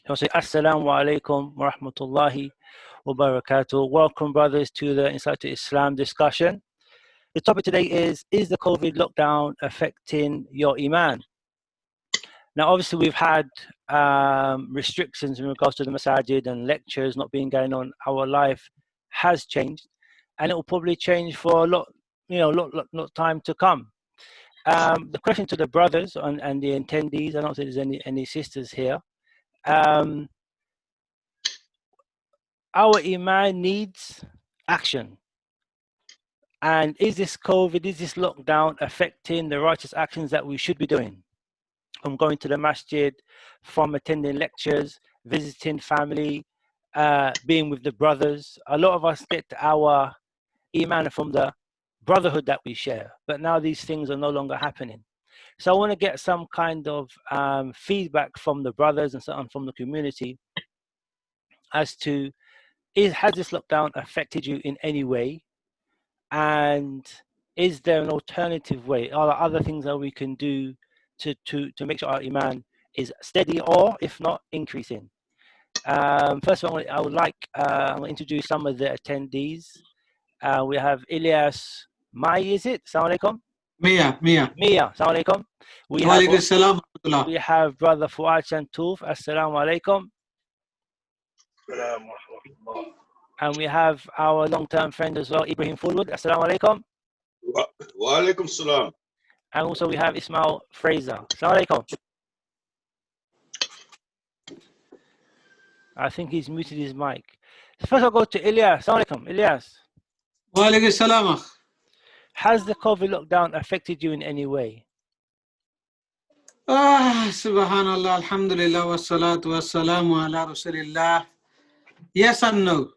I'll say Assalamu alaikum wa rahmatullahi wa barakatuh. Welcome, brothers, to the Insight to Islam discussion. The topic today is the COVID lockdown affecting your Iman? Now, obviously, we've had restrictions in regards to the masajid and lectures not being going on. Our life has changed, and it will probably change for a lot time to come. The question to the brothers and the attendees, I don't think there's any sisters here. Our Iman needs action. And is this COVID, is this lockdown affecting the righteous actions that we should be doing? From going to the masjid, from attending lectures, visiting family, being with the brothers. A lot of us get our Iman from the brotherhood that we share, but now these things are no longer happening. So I want to get some kind of feedback from the brothers and so on, from the community, as to has this lockdown affected you in any way, and is there an alternative way? Are there other things that we can do to make sure our Iman is steady, or if not, increasing? First of all, I would like to introduce some of the attendees. We have Ilyas Mai, is it? Assalamu alaikum. Mia. Assalamu alaikum. We have brother Fuad Chantouf. Assalamu alaikum. And we have our long-term friend as well, Ibrahim Fulwood. Assalamu alaikum. Wa alaikum salam. And also we have Ismail Fraser. Assalamu alaikum. I think he's muted his mic. First I'll go to Ilyas. Assalamu alaikum. Ilyas. Wa alaikum salam. Has the COVID lockdown affected you in any way? Subhanallah, alhamdulillah, wassalatu wassalamu ala rasulillah. Yes and no.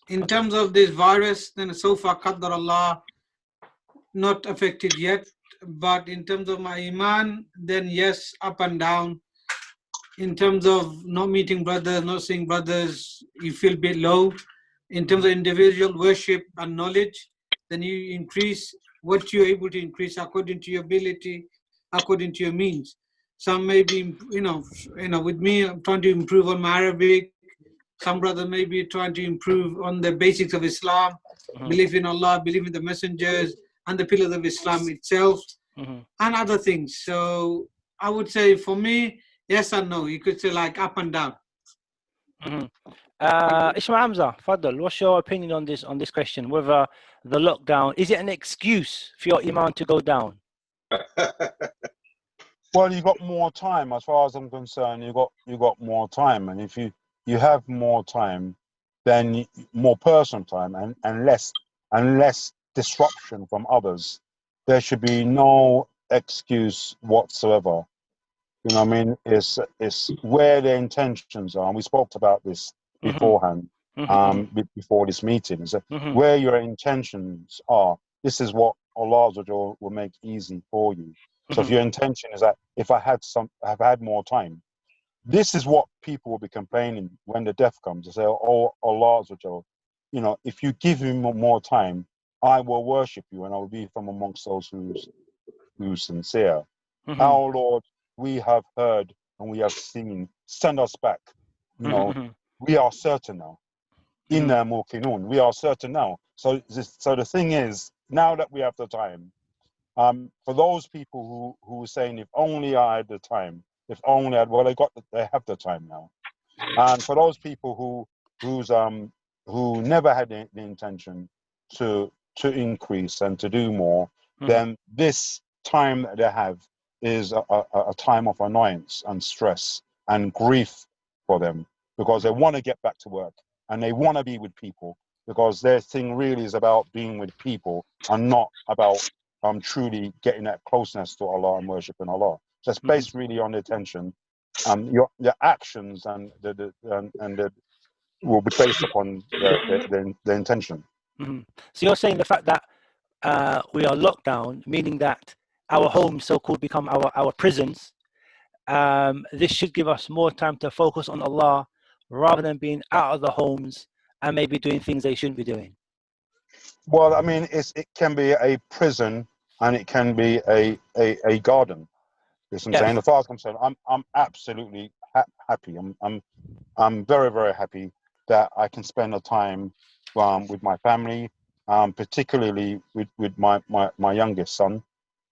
In terms of this virus, then so far, Qaddar Allah, not affected yet. But in terms of my Iman, then yes, up and down. In terms of not meeting brothers, not seeing brothers, you feel a bit low. In terms of individual worship and knowledge, then you increase what you're able to increase according to your ability, according to your means. Some may be, with me, I'm trying to improve on my Arabic. Some brothers may be trying to improve on the basics of Islam, believe in Allah, believe in the messengers, and the pillars of Islam itself, and other things. So I would say for me, yes and no. You could say like up and down. Ismail Hamza, Fadl, what's your opinion on this question? Whether the lockdown, is it an excuse for your Iman to go down? Well, you got more time, as far as I'm concerned. You got more time, and if you have more time, then more personal time and less disruption from others. There should be no excuse whatsoever. You know what I mean? It's where the intentions are, and we spoke about this beforehand, before this meeting. Is where your intentions are. This is what Allah will make easy for you. So if your intention is that if I have had more time, this is what people will be complaining when the death comes. They say, "Oh, Allah, if you give me more time, I will worship you, and I will be from amongst those who's sincere." Our Lord, we have heard and we have seen. Send us back. We are certain now. Inna muqinun. We are certain now. So the thing is, now that we have the time, for those people who are saying, if only I had the time, if only they have the time now. And for those people who never had the intention to increase and to do more, then this time that they have is a time of annoyance and stress and grief for them, because they want to get back to work and they want to be with people, because their thing really is about being with people and not about truly getting that closeness to Allah and worshiping Allah. So it's based really on the attention. Your actions and the will be based upon the intention. So you're saying the fact that we are locked down, meaning that our homes, so-called, become our prisons. This should give us more time to focus on Allah rather than being out of the homes and maybe doing things they shouldn't be doing. Well, I mean, it can be a prison and it can be a garden. You know what I'm saying? As far as I'm concerned, I'm absolutely happy. I'm very, very happy that I can spend the time with my family, particularly with my youngest son,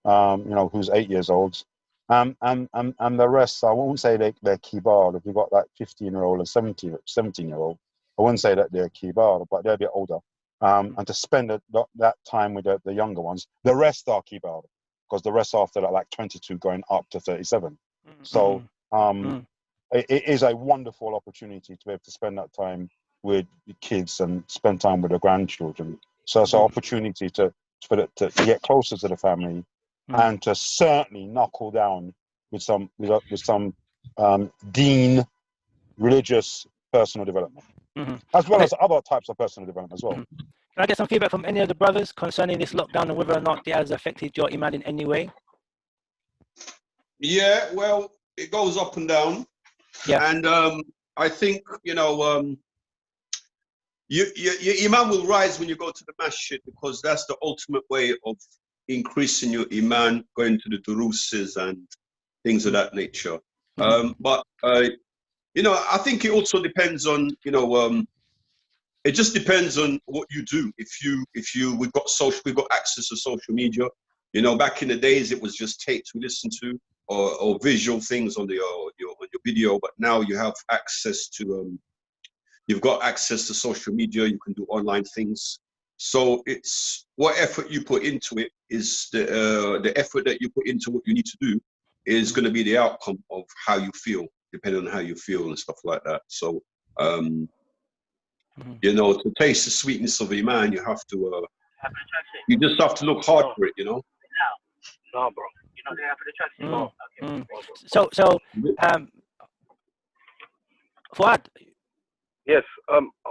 who's 8 years old. And the rest, I won't say they're kibar. If you've got like 15-year-old and 17-year-old, I wouldn't say that they're kibar, but they're a bit older. And to spend that time with the younger ones. The rest are kibar, because the rest after that, like 22 going up to 37. So it is a wonderful opportunity to be able to spend that time with the kids and spend time with the grandchildren. So it's an opportunity to get closer to the family and to certainly knuckle down with some dean religious personal development, as well as other types of personal development as well. Can I get some feedback from any of the brothers concerning this lockdown and whether or not it has affected your iman in any way? Yeah, well, it goes up and down. Yeah. And I think, your iman will rise when you go to the masjid, because that's the ultimate way of increasing your iman, going to the duruses and things of that nature. But I think it also depends on, it just depends on what you do. We've got access to social media. Back in the days, it was just tapes we listened to, or visual things on your video. But now you have access to, you've got access to social media. You can do online things. So it's what effort you put into it is the effort that you put into what you need to do is going to be the outcome of how you feel, depending on how you feel and stuff like that. So, to taste the sweetness of Iman, you have to, you just have to look hard for it, No, bro. You're not there for the So, Fuad. Yes.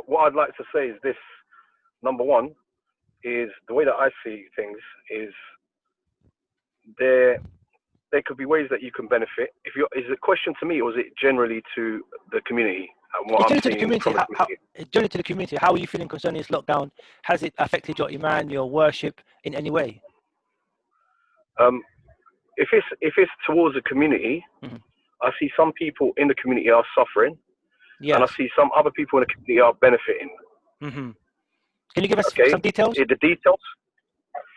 What I'd like to say is this. Number one is the way that I see things is there could be ways that you can benefit. Is the question to me, or is it generally to the community? Generally to the community. How are you feeling concerning this lockdown? Has it affected your iman, your worship in any way? If it's towards the community, I see some people in the community are suffering, and I see some other people in the community are benefiting. Can you give us some details? The details.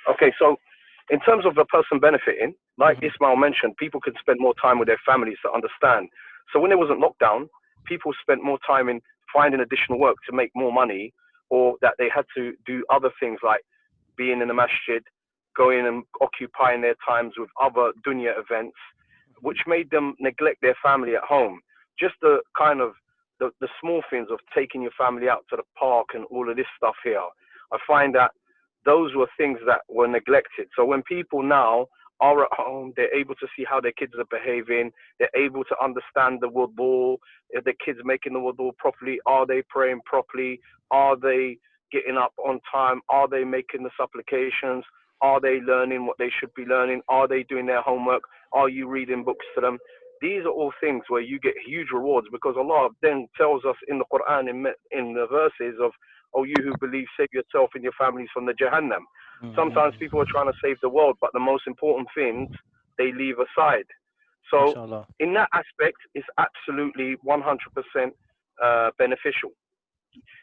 Okay, so in terms of the person benefiting, like Ismail mentioned, people could spend more time with their families to understand. So when there wasn't lockdown, people spent more time in finding additional work to make more money, or that they had to do other things like being in the masjid, going and occupying their times with other dunya events, which made them neglect their family at home. Just the kind of the small things of taking your family out to the park and all of this stuff here. I find that those were things that were neglected. So when people now are at home, they're able to see how their kids are behaving. They're able to understand the wudu. If the kids making the wudu properly, are they praying properly? Are they getting up on time? Are they making the supplications? Are they learning what they should be learning? Are they doing their homework? Are you reading books to them? These are all things where you get huge rewards, because Allah then tells us in the Quran, in the verses of, "Oh, you who believe, save yourself and your families from the Jahannam." Sometimes people are trying to save the world, but the most important things they leave aside. So Inshallah. in that aspect, it's absolutely 100% beneficial.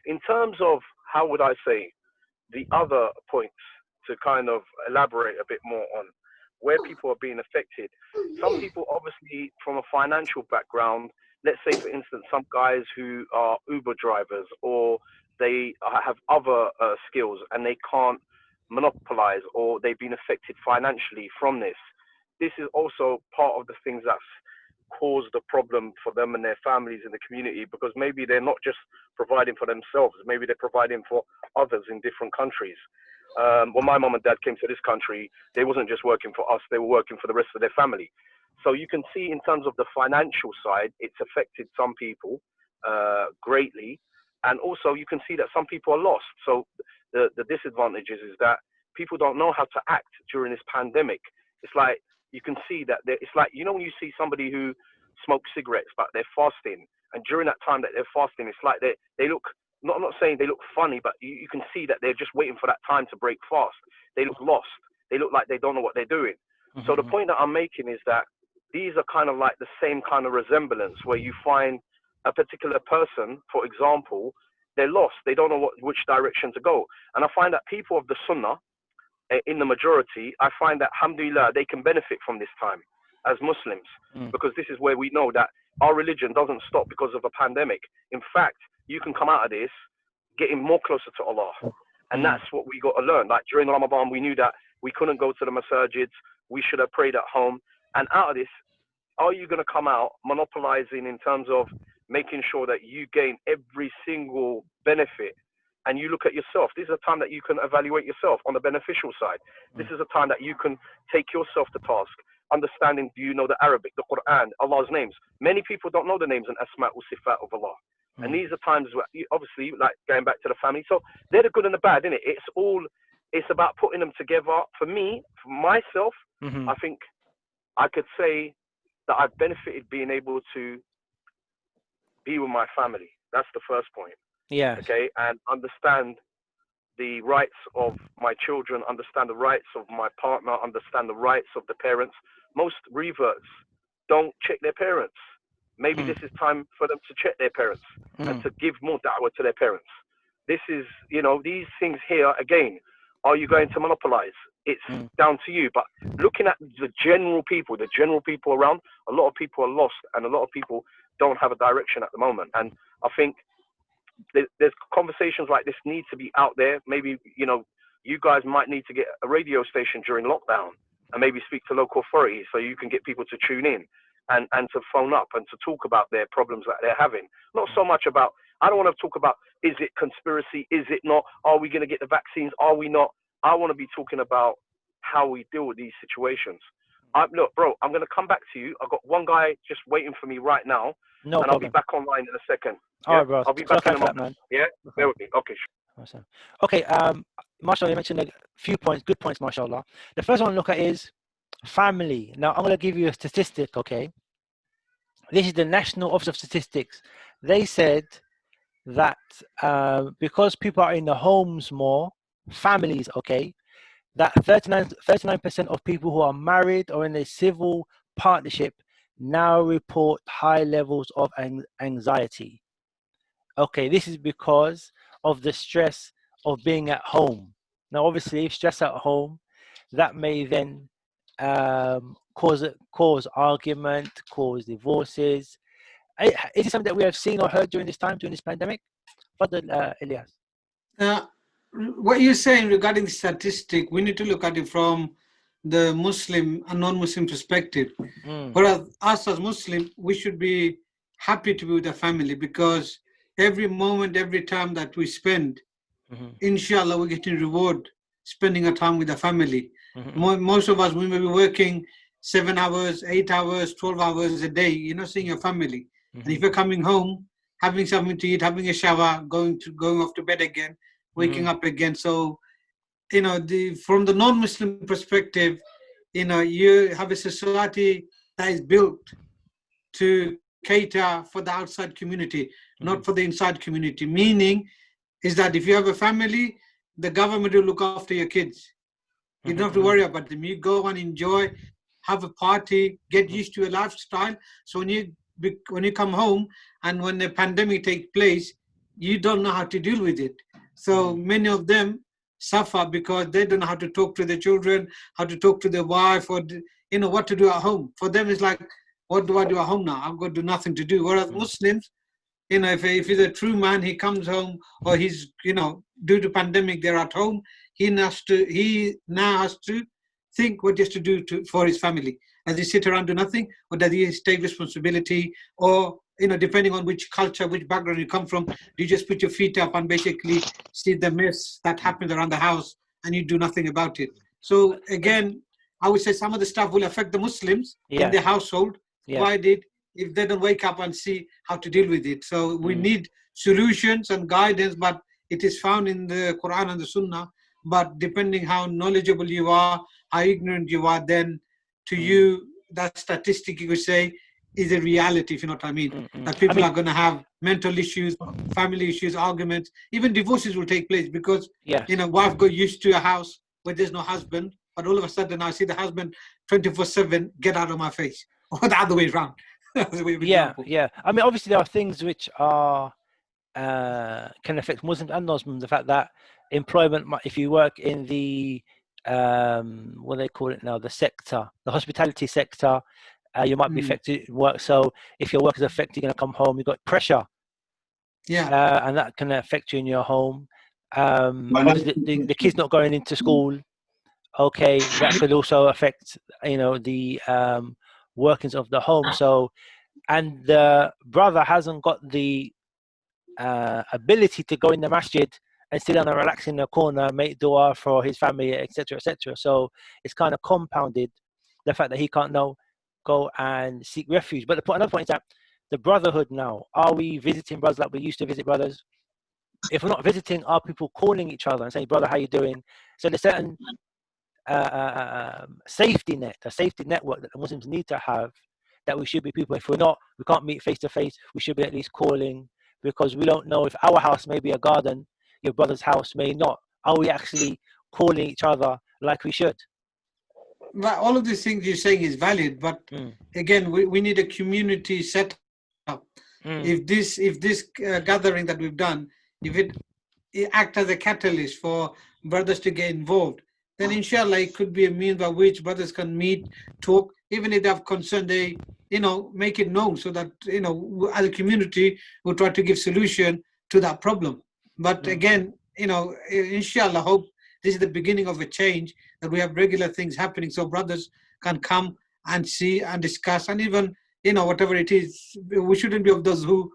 In terms of, how would I say, the other points to kind of elaborate a bit more on where people are being affected. Some people, obviously, from a financial background, let's say, for instance, some guys who are Uber drivers, or they have other skills and they can't monopolize, or they've been affected financially from this. This is also part of the things that's caused the problem for them and their families in the community, because maybe they're not just providing for themselves, maybe they're providing for others in different countries. When my mom and dad came to this country, they wasn't just working for us, they were working for the rest of their family. So you can see in terms of the financial side, it's affected some people greatly. And also you can see that some people are lost. So the disadvantages is that people don't know how to act during this pandemic. It's like, you can see that it's like, when you see somebody who smokes cigarettes, but they're fasting. And during that time that they're fasting, it's like they look, I'm not saying they look funny, but you can see that they're just waiting for that time to break fast. They look lost. They look like they don't know what they're doing. So the point that I'm making is that these are kind of like the same kind of resemblance where you find a particular person, for example, they're lost. They don't know which direction to go. And I find that people of the Sunnah, in the majority, I find that, alhamdulillah, they can benefit from this time as Muslims, because this is where we know that our religion doesn't stop because of a pandemic. In fact, you can come out of this getting more closer to Allah. And that's what we got to learn. Like during Ramadan, we knew that we couldn't go to the masajids. We should have prayed at home. And out of this, are you going to come out monopolizing in terms of making sure that you gain every single benefit? And you look at yourself. This is a time that you can evaluate yourself on the beneficial side. This is a time that you can take yourself to task, understanding, do you know the Arabic, the Quran, Allah's names? Many people don't know the names and asma' wa sifat of Allah. And these are times where, obviously, like going back to the family. So they're the good and the bad, isn't it? It's about putting them together. For me, for myself, I think I could say that I've benefited being able to be with my family. That's the first point. Yeah. Okay, and understand the rights of my children, understand the rights of my partner, understand the rights of the parents. Most reverts don't check their parents. Maybe this is time for them to check their parents and to give more da'wah to their parents. This is, you know, these things here, again, are you going to monopolize? It's down to you. But looking at the general people around, a lot of people are lost and a lot of people don't have a direction at the moment. And I think there's conversations like this need to be out there. Maybe, you know, you guys might need to get a radio station during lockdown and maybe speak to local authorities so you can get people to tune in and to phone up and to talk about their problems that they're having. Not so much about, I don't want to talk about, is it conspiracy? Is it not? Are we going to get the vaccines? Are we not? I want to be talking about how we deal with these situations. Look, bro, I'm going to come back to you. I've got one guy just waiting for me right now. No and problem. I'll be back online in a second. All right, bro. I'll be back in a moment. Man. Yeah? Bear with me. Okay, sure. Awesome. Okay, mashallah, you mentioned a few points, good points, mashallah. The first one to look at is family. Now, I'm going to give you a statistic, okay? This is the National Office of Statistics. They said that because people are in the homes more, families, okay, that 39% of people who are married or in a civil partnership now report high levels of anxiety. Okay, this is because of the stress of being at home. Now, obviously, if stress at home, that may then cause argument, cause divorces. Is it something that we have seen or heard during this pandemic? Fadl, Ilyas. What you're saying regarding the statistic, we need to look at it from the Muslim and non-Muslim perspective. Whereas us as Muslim, we should be happy to be with the family, because every moment, every time that we spend, inshallah, we're getting reward spending our time with the family. Most of us, we may be working 7 hours, 8 hours, 12 hours a day, you're not seeing your family. And if you're coming home, having something to eat, having a shower, going off to bed again, waking up again. So, you know, from the non-Muslim perspective, you know, you have a society that is built to cater for the outside community, not for the inside community. Meaning is that if you have a family, the government will look after your kids. You don't have to worry about them. You go and enjoy, have a party, get used to a lifestyle. So when you come home and when the pandemic takes place, you don't know how to deal with it. So many of them suffer because they don't know how to talk to their children, how to talk to their wife, or you know what to do at home. For them, it's like, what do I do at home now? I've got to do nothing to do. Whereas Muslims, you know, if he's a true man, he comes home, or he's, you know, due to pandemic, they're at home. He now has to think what he has to do for his family. Does he sit around do nothing, or does he take responsibility? Or, you know, depending on which culture, which background you come from, do you just put your feet up and basically see the mess that happens around the house and you do nothing about it? So again, I would say some of the stuff will affect the Muslims in their household, provided if they don't wake up and see how to deal with it. So we need solutions and guidance, but it is found in the Quran and the Sunnah. But depending how knowledgeable you are, how ignorant you are, then to you, that statistic you could say is a reality, if you know what I mean. That people are going to have mental issues, family issues, arguments, even divorces will take place because, you know, wife got used to a house where there's no husband, but all of a sudden I see the husband 24/7, get out of my face. or the other way around. As a way of Yeah, example. yeah. I mean, obviously there are things which are can affect Muslims and non-Muslims. The fact that employment, if you work in the what do they call it now, the sector, the hospitality sector, you might be affected in work. So if your work is affected, you're going to come home. You've got pressure, and that can affect you in your home. Obviously, the kids not going into school. Okay, that could also affect the workings of the home. So, and the brother hasn't got the ability to go in the masjid and sit down and relax in the corner, make dua for his family, etc., etc. So it's kind of compounded the fact that he can't now go and seek refuge. But another point is that the brotherhood now, are we visiting brothers like we used to visit brothers? If we're not visiting, are people calling each other and saying, "Brother, how you doing?" So there's certain safety net, a safety network that the Muslims need to have. That we should be people. If we're not, we can't meet face to face. We should be at least calling, because we don't know if our house may be a garden, your brother's house may not. Are we actually calling each other like we should? But all of these things you're saying is valid, but again, we need a community set up. If this gathering that we've done, if it act as a catalyst for brothers to get involved, then inshallah it could be a means by which brothers can meet, talk, even if they have concern, they make it known, so that as a community we'll try to give solution to that problem. But again, inshallah, hope this is the beginning of a change, that we have regular things happening, so brothers can come and see and discuss, and even whatever it is, we shouldn't be of those who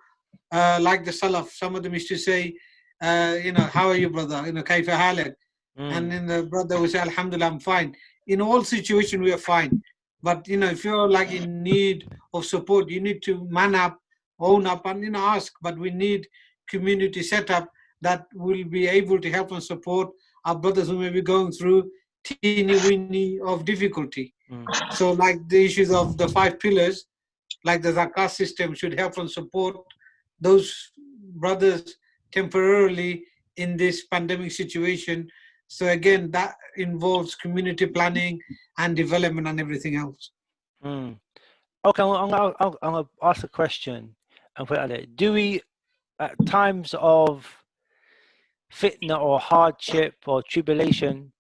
like the Salaf. Some of them used to say, how are you, brother? Kaifa halak? And then the brother will say, Alhamdulillah, I'm fine. In all situations, we are fine. But if you're like in need of support, you need to man up, own up, and ask. But we need community setup that will be able to help and support our brothers who may be going through teeny weeny of difficulty. So, like the issues of the 5 pillars, like the zakat system, should help and support those brothers temporarily in this pandemic situation. So again, that involves community planning and development and everything else. Okay, I'm gonna ask a question and put it out there. Do we, at times of fitna or hardship or tribulation,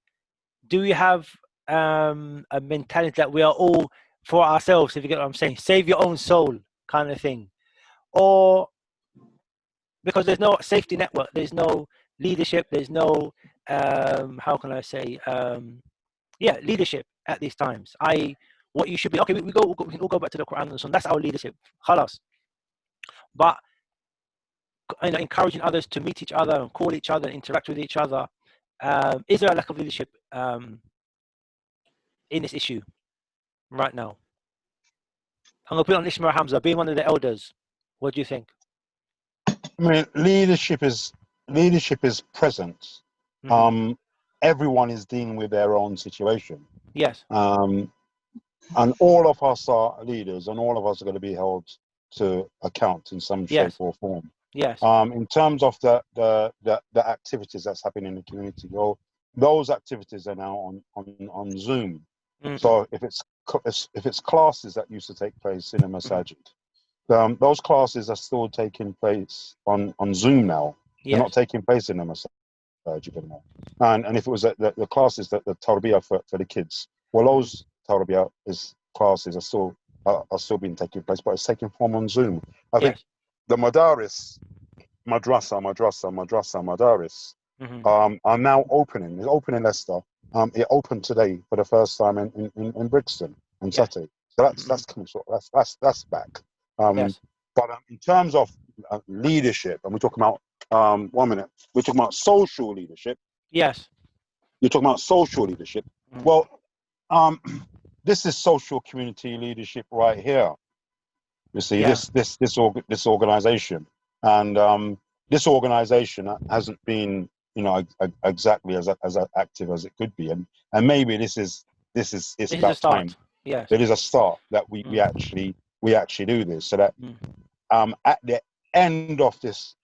do we have a mentality that we are all for ourselves, if you get what I'm saying, save your own soul kind of thing? Or because there's no safety network, there's no leadership, there's no how can I say leadership at these times. What you should be, okay, we can all go back to the Quran and so on. That's our leadership, khalas. But encouraging others to meet each other and call each other and interact with each other, is there a lack of leadership in this issue right now? I'm going to put on Ishmael Hamza, being one of the elders. What do you think? I mean, leadership is present. Everyone is dealing with their own situation. Yes. And all of us are leaders, and all of us are going to be held to account in some shape or form. Yes. In terms of the activities that's happening in the community, well, those activities are now on Zoom. So if it's classes that used to take place in a masajid, those classes are still taking place on Zoom now. They're not taking place in a masajid anymore. And if it was the classes that the tarbiyah for the kids, well, those tarbiyah classes are still being taken place, but it's taking form on Zoom. I think the madrasa, are now opening. It's open in Leicester. It opened today for the first time in Brixton on Saturday. So that's coming. That's back. But in terms of leadership, and we're talking about 1 minute. We're talking about social leadership. Yes. You're talking about social leadership. Well, this is social community leadership right here. You see, this organization, and this organization hasn't been, exactly as active as it could be, and maybe this is about time. Yes, it is a start that we actually do this, so that at the end of this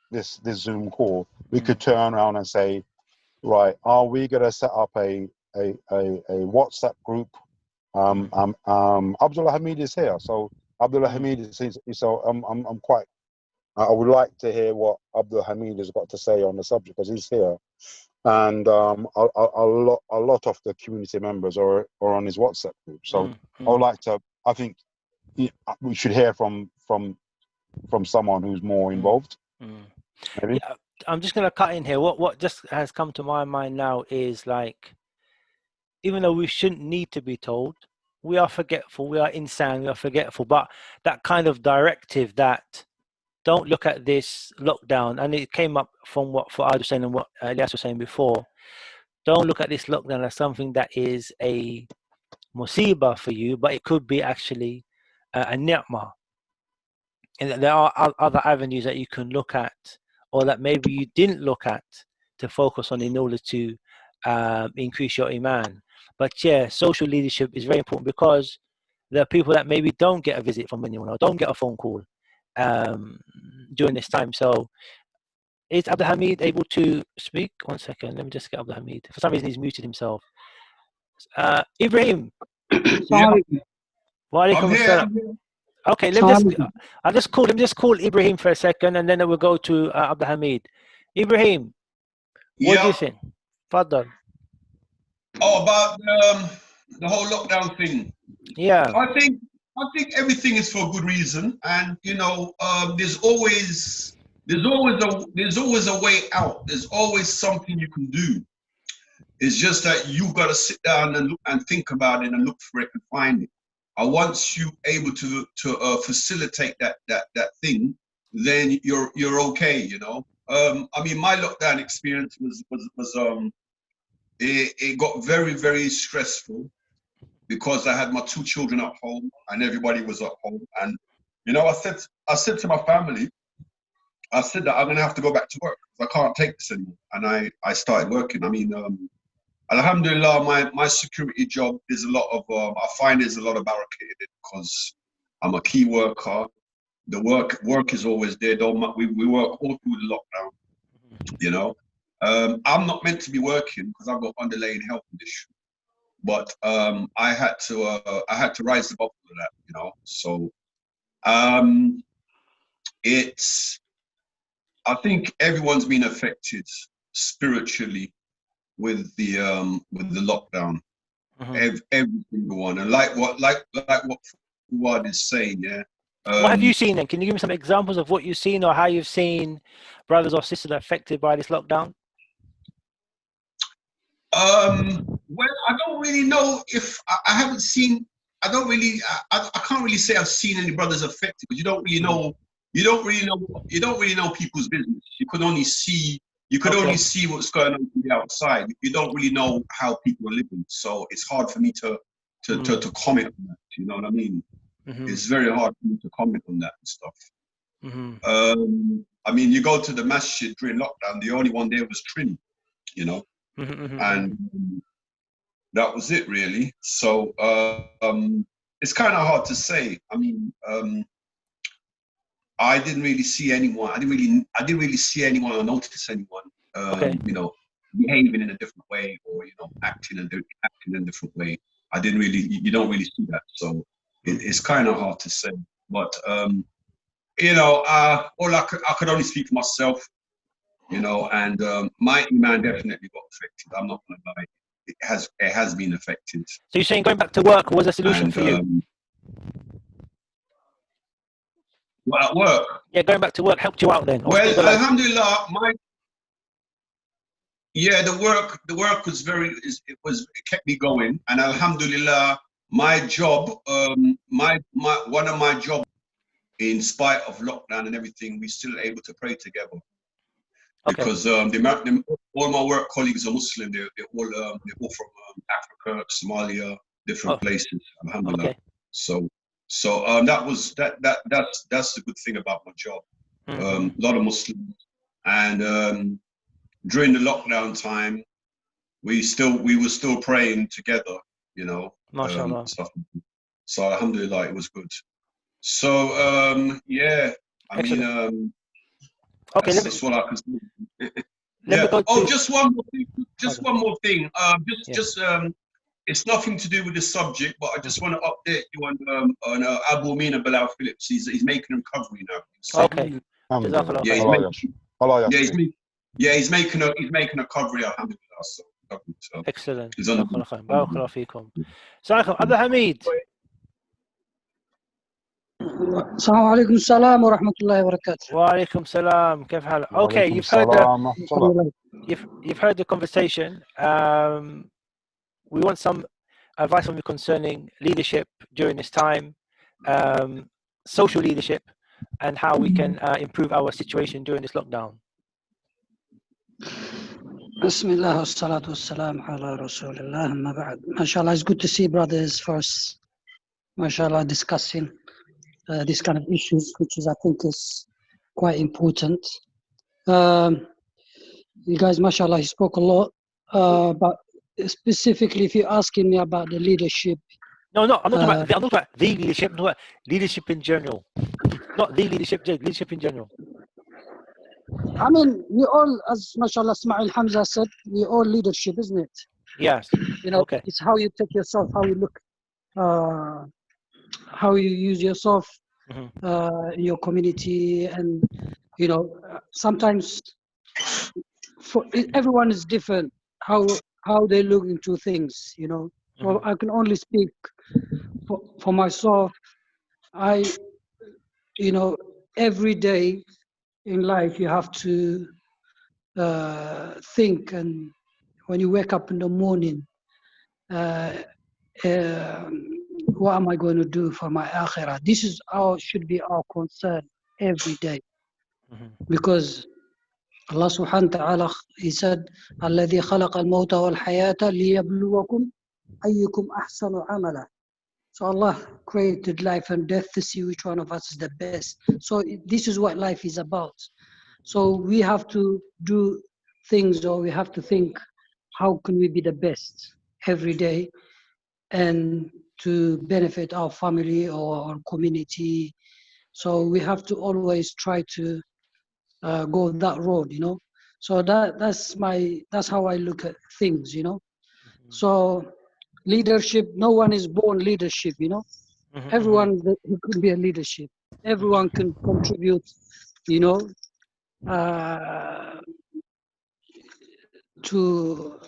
Zoom call, we could turn around and say, right, are we going to set up a WhatsApp group Abdullah Hamid is here. So Abdullah Hamid is so I'm quite. I would like to hear what Abdul Hamid has got to say on the subject because he's here, and a lot of the community members are on his WhatsApp group. So I would like to. I think we should hear from someone who's more involved. Maybe. Yeah, I'm just gonna cut in here. What just has come to my mind now is like, even though we shouldn't need to be told, we are forgetful, we are insane, we are forgetful. But that kind of directive that don't look at this lockdown, and it came up from what Fuad was saying and what Elias was saying before. Don't look at this lockdown as something that is a musiba for you, but it could be actually a ni'mah. And there are other avenues that you can look at, or that maybe you didn't look at to focus on in order to increase your iman. But yeah, social leadership is very important because there are people that maybe don't get a visit from anyone or don't get a phone call during this time. So is Abdul Hamid able to speak? 1 second, let me just get Abdul Hamid. For some reason he's muted himself. Ibrahim. Yeah, Wa alaikum I'm here. assalam. Okay, let me just call Ibrahim for a second, and then we'll go to Abdul Hamid. Ibrahim, what do you Yeah. think? Fadal. Oh, about the whole lockdown thing. Yeah. I think everything is for a good reason, and you know, there's always a way out. There's always something you can do. It's just that you've got to sit down and look and think about it and look for it and find it. And once you're able to facilitate that thing, then you're okay. You know. I mean, my lockdown experience was it got very, very stressful because I had my 2 children at home and everybody was at home. And, you know, I said to my family, I said that I'm going to have to go back to work because I can't take this anymore. And I started working. I mean, alhamdulillah, my security job, there's a lot of, I find there's a lot of barricaded because I'm a key worker. The work is always there. We work all through the lockdown, you know. I'm not meant to be working because I've got underlying health condition, but I had to rise above that, you know. So I think everyone's been affected spiritually with the lockdown. Every single one, and like what Fuad is saying, yeah. What have you seen then? Can you give me some examples of what you've seen or how you've seen brothers or sisters affected by this lockdown? Well, I don't really know if I haven't seen. I don't really. I can't really say I've seen any brothers affected, but you don't really know. You don't really know people's business. You could only see. You could only see what's going on from the outside. You don't really know how people are living. So it's hard for me to comment on that. You know what I mean? It's very hard for me to comment on that and stuff. I mean, you go to the masjid during lockdown. The only one there was Trini. You know. And that was it really. So it's kind of hard to say. I mean, I didn't really see anyone. I didn't really see anyone or notice anyone. You know, behaving in a different way or you know acting in a different way. I didn't really. You don't really see that. So it's kind of hard to say. But you know, all I could only speak for myself. You know, and my iman definitely got affected. I'm not gonna lie, it has been affected. So you're saying going back to work was a solution for you? Well, at work. Yeah, going back to work helped you out then. Well, alhamdulillah, the work was it kept me going, and alhamdulillah, my job, one of my jobs, in spite of lockdown and everything, we still able to pray together. Because all my work colleagues are Muslim. They're all from Africa, Somalia, different places. Alhamdulillah. So that's the good thing about my job. A lot of Muslims, and during the lockdown time, we were still praying together. You know, stuff. So alhamdulillah, it was good. So yeah, I mean. That's what I can say. Yeah. Oh, just one more thing. it's nothing to do with the subject, but I just want to update you on Abu Mina Bilal Phillips. He's making a recovery now. Okay. Alhamdulillah. Yeah, Allah yash. Allah yash. he's making a recovery. Alhamdulillah. So Excellent. he's on the جزاكم الله خير. بارك الله فيكم. السلام عليكم عبد الحميد. السلام عليكم السلام ورحمة الله وبركاته. وعليكم السلام. كيف حالك? Okay, Walaikum you've heard salam wa rahmatullah. you've heard the conversation. We want some advice from you concerning leadership during this time, social leadership, and how we can improve our situation during this lockdown. بسم الله والصلاة والسلام على رسول الله أما بعد. MashaAllah, it's good to see brothers first. MashaAllah, discussing these kind of issues, which is I think is quite important. You guys, MashaAllah, you spoke a lot, but specifically if you're asking me about the leadership. No, I'm not talking about the leadership. I'm talking about leadership in general. Not the leadership, just leadership in general. I mean, we all, as MashaAllah Ismail Hamza said, we all leadership, isn't it? Yes. You know, Okay. it's how you take yourself, how you look, how you use yourself in your community, and you know, sometimes everyone is different. How they look into things, you know. So I can only speak for myself. You know, every day in life you have to think, and when you wake up in the morning, what am I going to do for my akhirah? This is should be our concern every day, because Allah subhanahu wa ta'ala, He said, الذي خلق الموت والحياة ليبلوكم أيكم أحسن عملا. So Allah created life and death to see which one of us is the best. So this is what life is about. So we have to do things, or we have to think, how can we be the best every day and to benefit our family or our community. So we have to always try to go that road, you know. So that's how I look at things, you know. So leadership, no one is born leadership, you know. Everyone could be a leadership. Everyone can contribute, you know, to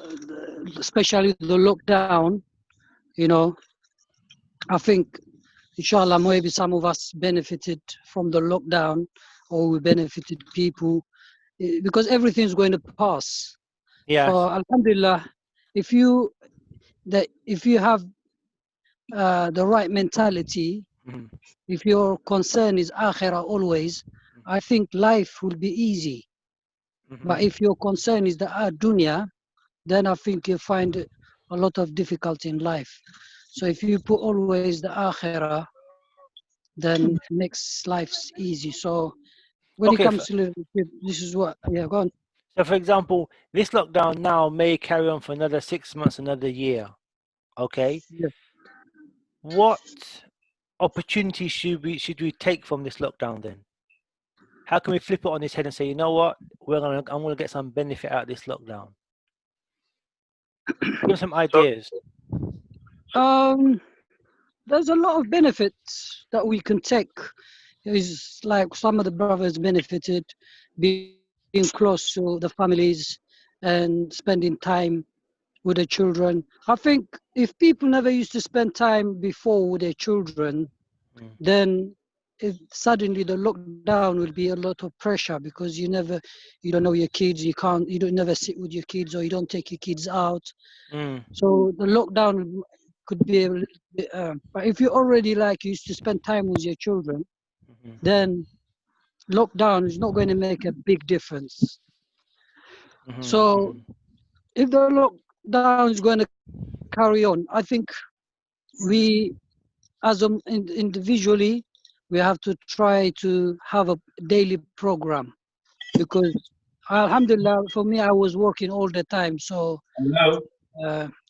especially the lockdown, you know. I think, inshallah, maybe some of us benefited from the lockdown, or we benefited people, because everything's going to pass. Yes. So alhamdulillah, if you have the right mentality, if your concern is akhirah always, I think life will be easy. But if your concern is the dunya, then I think you find a lot of difficulty in life. So if you put always the akhirah, then it makes life easy. So when it comes to leadership, this is what, go on. So for example, this lockdown now may carry on for another 6 months, another year. Okay. Yeah. What opportunities should we take from this lockdown then? How can we flip it on its head and say, you know what, I'm gonna get some benefit out of this lockdown? Give us some ideas. There's a lot of benefits that we can take. It's like some of the brothers benefited being close to the families and spending time with the children. I think if people never used to spend time before with their children, then suddenly the lockdown will be a lot of pressure, because you don't know your kids, you don't never sit with your kids, or you don't take your kids out. So the lockdown could be a little bit, but if you already used to spend time with your children, then lockdown is not going to make a big difference. So if the lockdown is going to carry on, I think we, as individually, we have to try to have a daily program, because alhamdulillah, for me, I was working all the time, so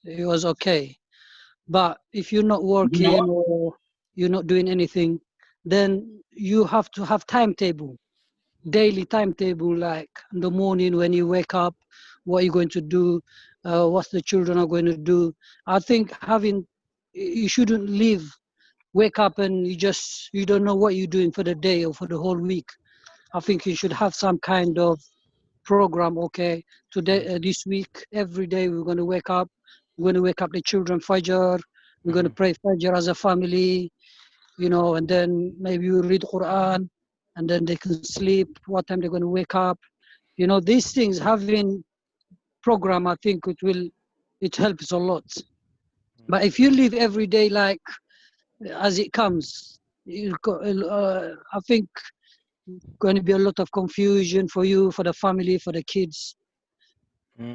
it was okay. But if you're not working or you're not doing anything, then you have to have timetable, daily timetable, like in the morning when you wake up, what you're going to do, what the children are going to do. I think you shouldn't wake up and you don't know what you're doing for the day or for the whole week. I think you should have some kind of program. Okay, today, this week, every day we're going to wake up. We're going to wake up the children Fajr. We're going to pray Fajr as a family, and then maybe we read Quran, and then they can sleep. What time they're going to wake up? These things, having program, I think it helps a lot. But if you live every day like as it comes, I think going to be a lot of confusion for you, for the family, for the kids.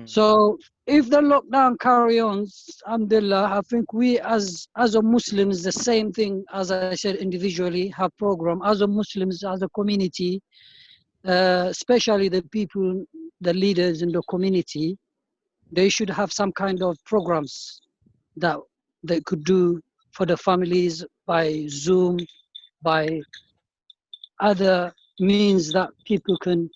So if the lockdown carry on, alhamdulillah, I think we as a Muslims, the same thing as I said, individually have program. As a Muslims, as a community, especially the people, the leaders in the community, they should have some kind of programs that they could do for the families by Zoom, by other means that people can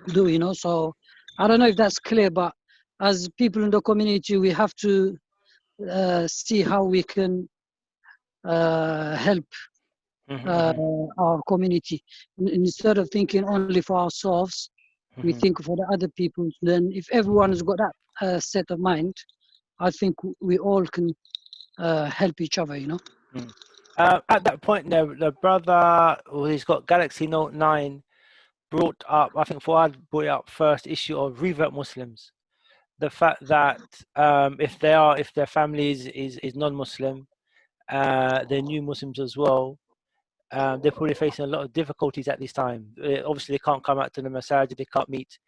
do. So I don't know if that's clear, but as people in the community, we have to see how we can help our community. Instead of thinking only for ourselves, we think for the other people. Then if everyone has got that set of mind, I think we all can help each other, At that point, the brother who's got Galaxy Note 9 brought up, I think Fuad brought up first issue of revert Muslims. The fact that if their family is non-Muslim, they're new Muslims as well. They're probably facing a lot of difficulties at this time. Obviously, they can't come out to the masajid, they can't meet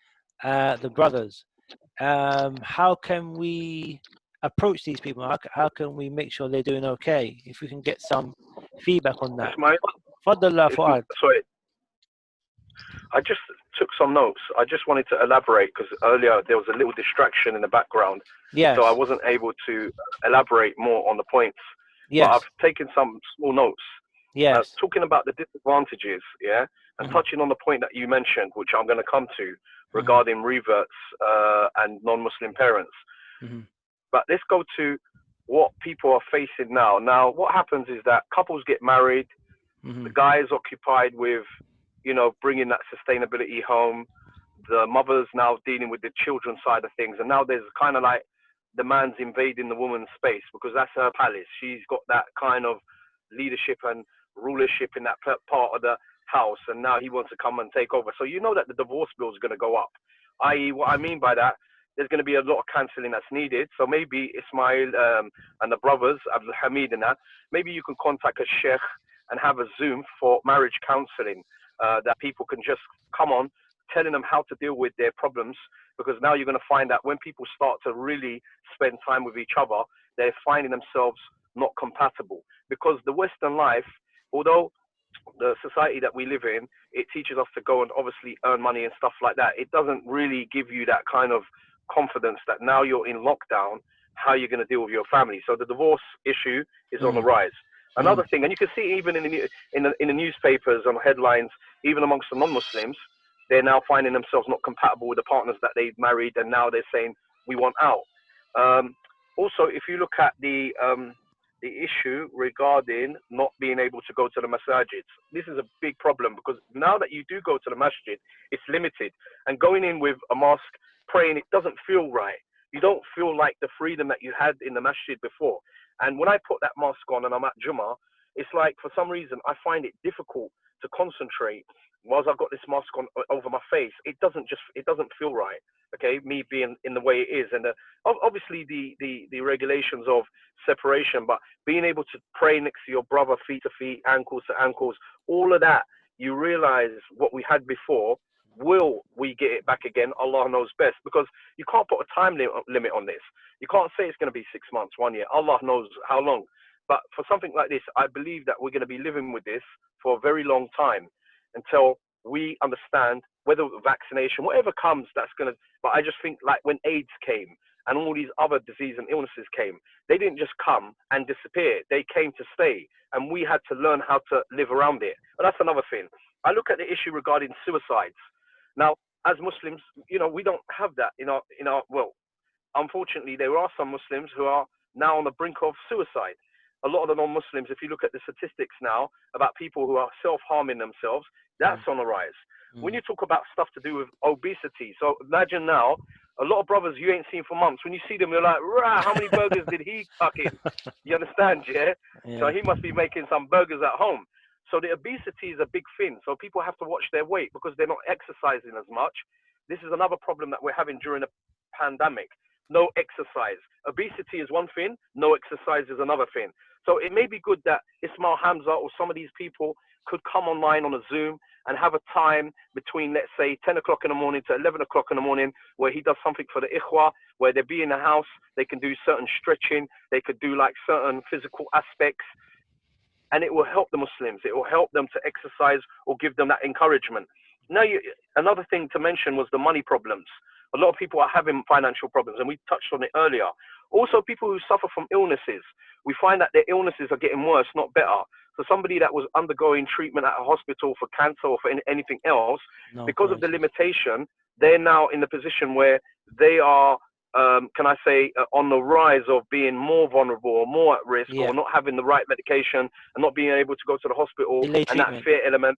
the brothers. How can we approach these people? How can we make sure they're doing okay? If we can get some feedback on that. Fadallah, Fuad. Sorry, I just took some notes. I just wanted to elaborate because earlier there was a little distraction in the background. Yes. So I wasn't able to elaborate more on the points. Yes. But I've taken some small notes. Yes. Talking about the disadvantages, and touching on the point that you mentioned, which I'm going to come to, regarding reverts and non-Muslim parents. But let's go to what people are facing now. Now, what happens is that couples get married, the guy is occupied with, bringing that sustainability home. The mother's now dealing with the children's side of things. And now there's kind of like the man's invading the woman's space because that's her palace. She's got that kind of leadership and rulership in that part of the house. And now he wants to come and take over. So you know that the divorce bill is going to go up. I.e., what I mean by that, there's going to be a lot of cancelling that's needed. So maybe Ismail and the brothers, Abdul Hamid and that, maybe you can contact a sheikh and have a Zoom for marriage counselling that people can just come on, telling them how to deal with their problems, because now you're going to find that when people start to really spend time with each other, they're finding themselves not compatible. Because the Western life, although the society that we live in, it teaches us to go and obviously earn money and stuff like that, it doesn't really give you that kind of confidence that now you're in lockdown, how you're going to deal with your family. So the divorce issue is on the rise. Another thing, and you can see even in the newspapers on headlines, even amongst the non-Muslims, they're now finding themselves not compatible with the partners that they've married, and now they're saying we want out. Also, if you look at the issue regarding not being able to go to the masajids, this is a big problem because now that you do go to the masjid, it's limited, and going in with a mask, praying, it doesn't feel right. You don't feel like the freedom that you had in the masjid before. And when I put that mask on and I'm at Jummah, it's like for some reason I find it difficult to concentrate whilst I've got this mask on over my face. It doesn't feel right. Okay, me being in the way it is, and obviously the regulations of separation, but being able to pray next to your brother, feet to feet, ankles to ankles, all of that, you realize what we had before. Will we get it back again? Allah knows best, because you can't put a time limit on this. You can't say it's going to be 6 months, 1 year. Allah knows how long. But for something like this, I believe that we're going to be living with this for a very long time until we understand whether vaccination, whatever comes, that's going to. But I just think like when AIDS came and all these other diseases and illnesses came, they didn't just come and disappear. They came to stay, and we had to learn how to live around it. But that's another thing. I look at the issue regarding suicides. Now, as Muslims, we don't have that in our well. Unfortunately, there are some Muslims who are now on the brink of suicide. A lot of the non-Muslims, if you look at the statistics now about people who are self-harming themselves, that's on the rise. When you talk about stuff to do with obesity, so imagine now, a lot of brothers you ain't seen for months, when you see them, you're like, rah, how many burgers did he tuck in? You understand, yeah? So he must be making some burgers at home. So the obesity is a big thing. So people have to watch their weight because they're not exercising as much. This is another problem that we're having during the pandemic. No exercise. Obesity is one thing, no exercise is another thing. So it may be good that Ismail Hamza or some of these people could come online on a Zoom and have a time between, let's say, 10 o'clock in the morning to 11 o'clock in the morning where he does something for the ikhwa, where they be in the house, they can do certain stretching, they could do like certain physical aspects, and it will help the Muslims. It will help them to exercise or give them that encouragement. Now, another thing to mention was the money problems. A lot of people are having financial problems, and we touched on it earlier. Also, people who suffer from illnesses, we find that their illnesses are getting worse, not better. So somebody that was undergoing treatment at a hospital for cancer or for anything else, because of the limitation, they're now in the position where they are, can I say, on the rise of being more vulnerable or more at risk or not having the right medication and not being able to go to the hospital and that fear element.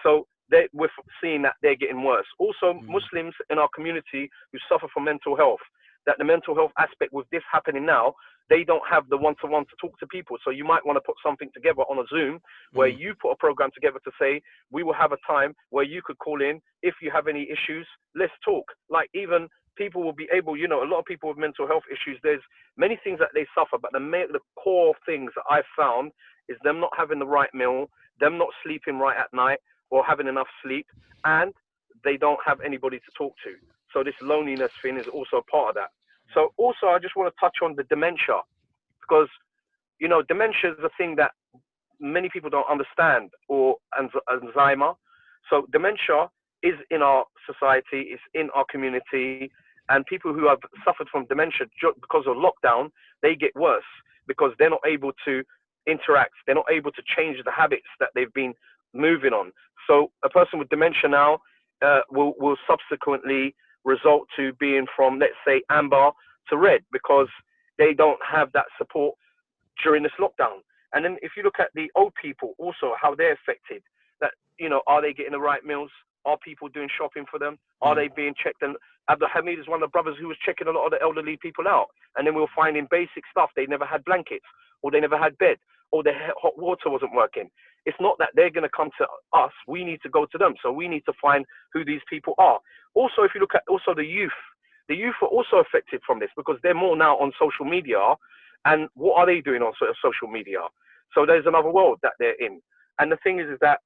So we're seeing that they're getting worse. Also, Muslims in our community who suffer from mental health, that the mental health aspect with this happening now, they don't have the one-to-one to talk to people. So you might want to put something together on a Zoom where you put a program together to say, we will have a time where you could call in. If you have any issues, let's talk. Like even people will be able, a lot of people with mental health issues, there's many things that they suffer, but the core things that I've found is them not having the right meal, them not sleeping right at night or having enough sleep, and they don't have anybody to talk to. So this loneliness thing is also a part of that. So also, I just want to touch on the dementia, because, dementia is a thing that many people don't understand, or Alzheimer. So dementia is in our society, it's in our community, and people who have suffered from dementia because of lockdown, they get worse because they're not able to interact. They're not able to change the habits that they've been moving on. So a person with dementia now will subsequently result to being from, let's say, amber to red because they don't have that support during this lockdown. And then if you look at the old people also, how they're affected, that, are they getting the right meals? Are people doing shopping for them? Are they being checked? And Abdul Hamid is one of the brothers who was checking a lot of the elderly people out. And then we were finding basic stuff. They never had blankets, or they never had bed, or their hot water wasn't working. It's not that they're going to come to us. We need to go to them. So we need to find who these people are. Also, if you look at also the youth are also affected from this because they're more now on social media. And what are they doing on social media? So there's another world that they're in. And the thing is that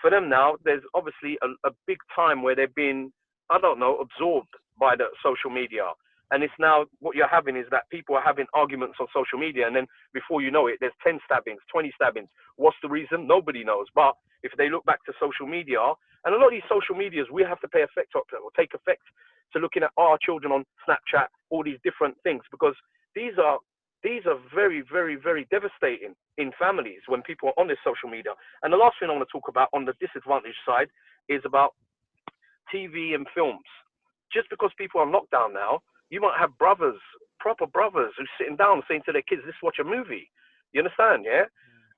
for them now, there's obviously a big time where they're being, absorbed by the social media. And it's now what you're having is that people are having arguments on social media. And then before you know it, there's 10 stabbings, 20 stabbings. What's the reason? Nobody knows. But if they look back to social media, and a lot of these social medias, we have to take effect to looking at our children on Snapchat, all these different things, because these are very, very, very devastating in families when people are on this social media. And the last thing I want to talk about on the disadvantage side is about TV and films. Just because people are on lockdown now, you might have proper brothers who's sitting down saying to their kids, let's watch a movie. You understand, yeah?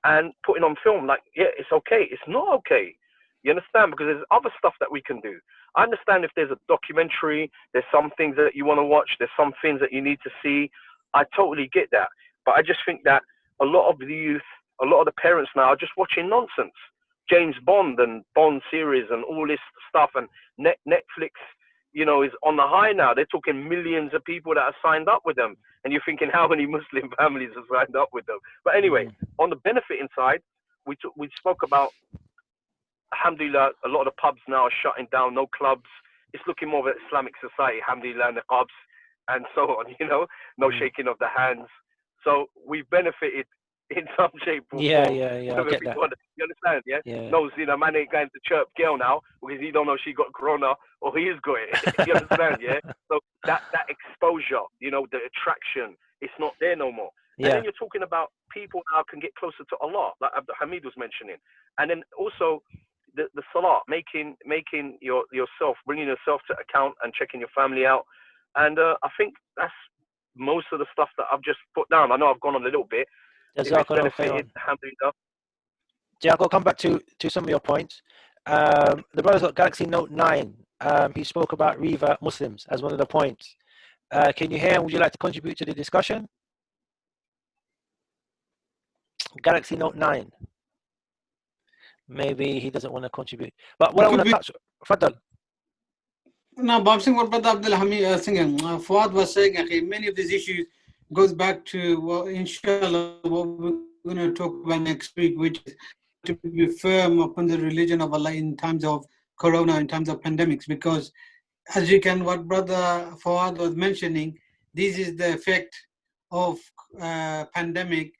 And putting on film like, yeah, it's okay. It's not okay. You understand? Because there's other stuff that we can do. I understand if there's a documentary, there's some things that you want to watch, there's some things that you need to see. I totally get that. But I just think that a lot of the youth, a lot of the parents now are just watching nonsense. James Bond and Bond series and all this stuff, and Netflix, is on the high now. They're talking millions of people that are signed up with them. And you're thinking how many Muslim families have signed up with them. But anyway, on the benefiting side, we spoke about, alhamdulillah, a lot of the pubs now are shutting down, no clubs. It's looking more of an Islamic society, alhamdulillah, and the pubs and so on, no shaking of the hands. So we've benefited in some shape or form. Yeah, I get that. You understand, yeah? No, man ain't going to chirp girl now because he don't know she got corona or he is got it. You understand, yeah? So that exposure, the attraction, it's not there no more. And then you're talking about people now can get closer to Allah, like Abdul Hamid was mentioning. And then also, the salah, making yourself, bringing yourself to account and checking your family out. And I think that's most of the stuff that I've just put down. I know I've gone on a little bit. If it's Jazakallah benefited, khairan. alhamdulillah. Yeah, I've got to come back to some of your points. The brother's got Galaxy Note 9. He spoke about revert Muslims as one of the points. Can you hear him? Would you like to contribute to the discussion? Galaxy Note 9. Maybe he doesn't want to contribute. But what I want to touch, Fadal. Now, bouncing what Brother Abdul Hamid Fuad was saying, many of these issues goes back to, well, inshallah, what we're going to talk about next week, which is to be firm upon the religion of Allah in times of corona, in times of pandemics, because as you can, what Brother Fuad was mentioning, this is the effect of pandemic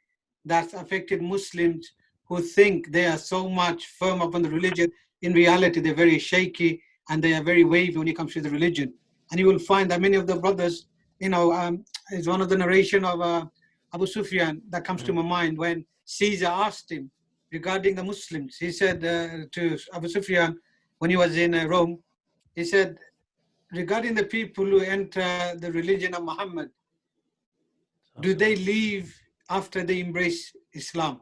that's affected Muslims who think they are so much firm upon the religion. In reality, they're very shaky and they are very wavy when it comes to the religion. And you will find that many of the brothers, is one of the narration of Abu Sufyan that comes to my mind when Caesar asked him regarding the Muslims. He said to Abu Sufyan when he was in Rome, he said, regarding the people who enter the religion of Muhammad, do they leave after they embrace Islam?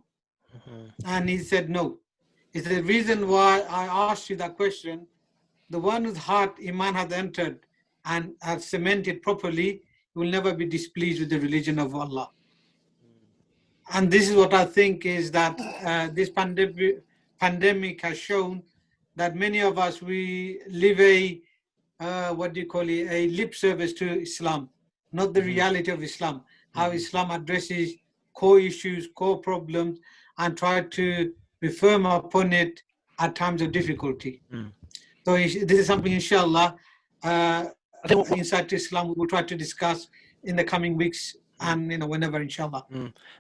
And he said, no. It's the reason why I asked you that question. The one whose heart Iman has entered and has cemented properly will never be displeased with the religion of Allah. And this is what I think is that this pandemic has shown that many of us, we live a lip service to Islam, not the reality of Islam, how Islam addresses core issues, core problems, and try to be firm upon it at times of difficulty. So this is something, inshallah, inside Islam, we will try to discuss in the coming weeks and whenever, inshallah.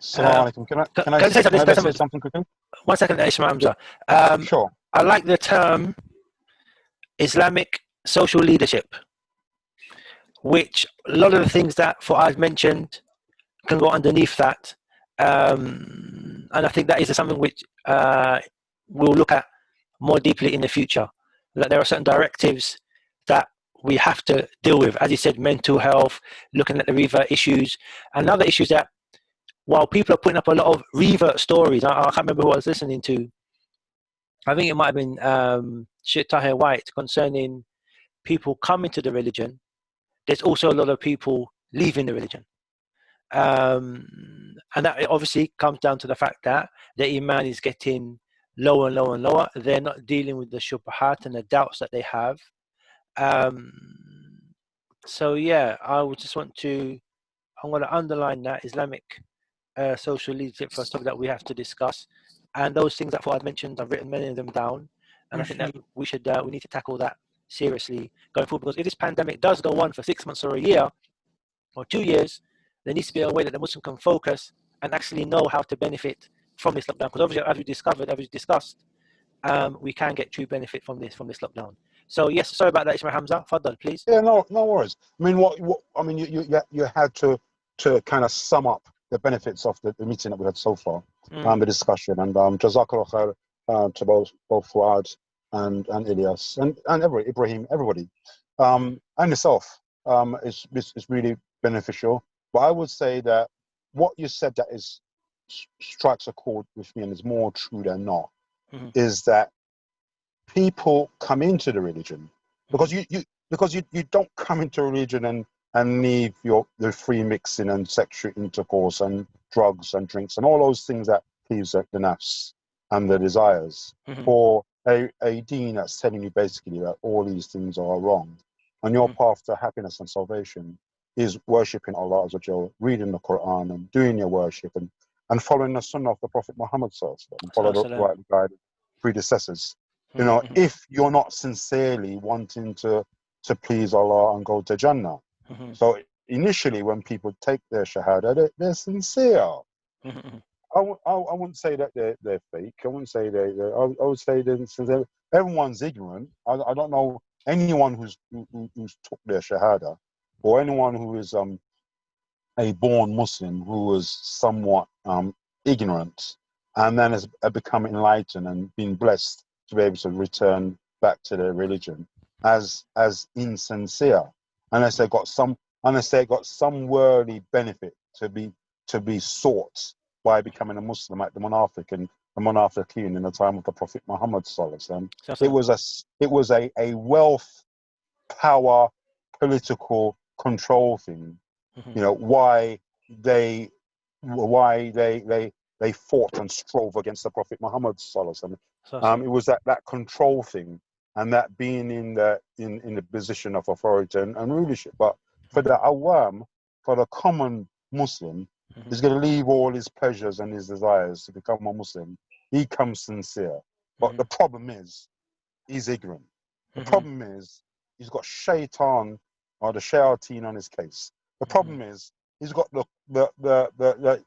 Assalamu alaikum. Can I say something quickly? 1 second, Ismail Hamza. Sure. I like the term Islamic social leadership, which a lot of the things that Fuad mentioned can go underneath that. And I think that is something which we'll look at more deeply in the future. That there are certain directives that we have to deal with, as you said, mental health, looking at the revert issues, and other issues that, while people are putting up a lot of revert stories, I can't remember who I was listening to. I think it might have been Sheikh Tahir White concerning people coming to the religion. There's also a lot of people leaving the religion. And that obviously comes down to the fact that the Iman is getting lower and lower and lower. They're not dealing with the shubhat and the doubts that they have. So yeah, I would just want to, I'm going to underline that Islamic social leadership for a topic that we have to discuss. And those things that Fuad mentioned, I've written many of them down. And I think that we need to tackle that seriously going forward, because if this pandemic does go on for 6 months or a year or 2 years, there needs to be a way that the Muslim can focus and actually know how to benefit from this lockdown. Because obviously, as we discussed, we can get true benefit from this lockdown. So yes, sorry about that, Ismail Hamza. Fadal, please. Yeah, no worries. I mean, you had to kind of sum up the benefits of the meeting that we had so far, the discussion, and Jazakallah khair to both Fuad and Ilyas and Ibrahim, everybody, and yourself. It's really beneficial. But I would say that what you said that strikes a chord with me and is more true than not, is that people come into the religion because you don't come into religion and leave the free mixing and sexual intercourse and drugs and drinks and all those things that please the nafs and the desires for a deen that's telling you basically that all these things are wrong, and your path to happiness and salvation is worshipping Allah Azza wa Jal, reading the Quran and doing your worship and following the sunnah of the Prophet Muhammad sallallahu alaihi wasallam, and follow the rightly guided predecessors. If you're not sincerely wanting to please Allah and go to Jannah. So initially, when people take their shahada, they're sincere. I wouldn't say that they're fake. I wouldn't say I would say they're sincere. Everyone's ignorant. I don't know anyone who's took their shahada, or anyone who is a born Muslim who was somewhat ignorant and then has become enlightened and been blessed to be able to return back to their religion as insincere, unless they got some worldly benefit to be sought by becoming a Muslim, like the Monarchian in the time of the Prophet Muhammad sallallahu alaihi wasallam. It was a wealth, power, political control thing. You know, why they fought and strove against the Prophet Muhammad sallallahu alaihi wasallam. It was that control thing, and that being in the position of authority and rulership. But for the awam, for the common Muslim, he's going to leave all his pleasures and his desires to become a Muslim. He comes sincere. But the problem is, he's ignorant. The problem is, he's got shaitan or the shayateen on his case. The problem is, he's got the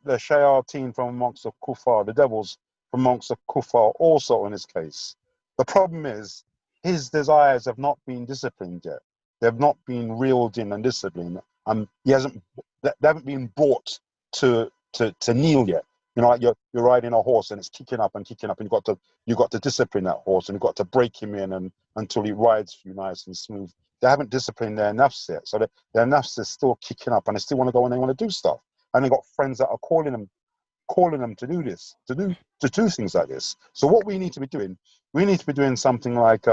shayateen from amongst the kuffar, the devils from amongst the kuffar also on his case. The problem is, his desires have not been disciplined yet. They've not been reeled in and disciplined. They haven't been brought to kneel yet. You know, like you're riding a horse and it's kicking up, and you got to discipline that horse, and you've got to break him in and until he rides for you nice and smooth. They haven't disciplined their nafs yet, so their nafs is still kicking up, and they still want to go and they want to do stuff. And they got friends that are calling them to do this, to do things like this. So what we need to be doing something like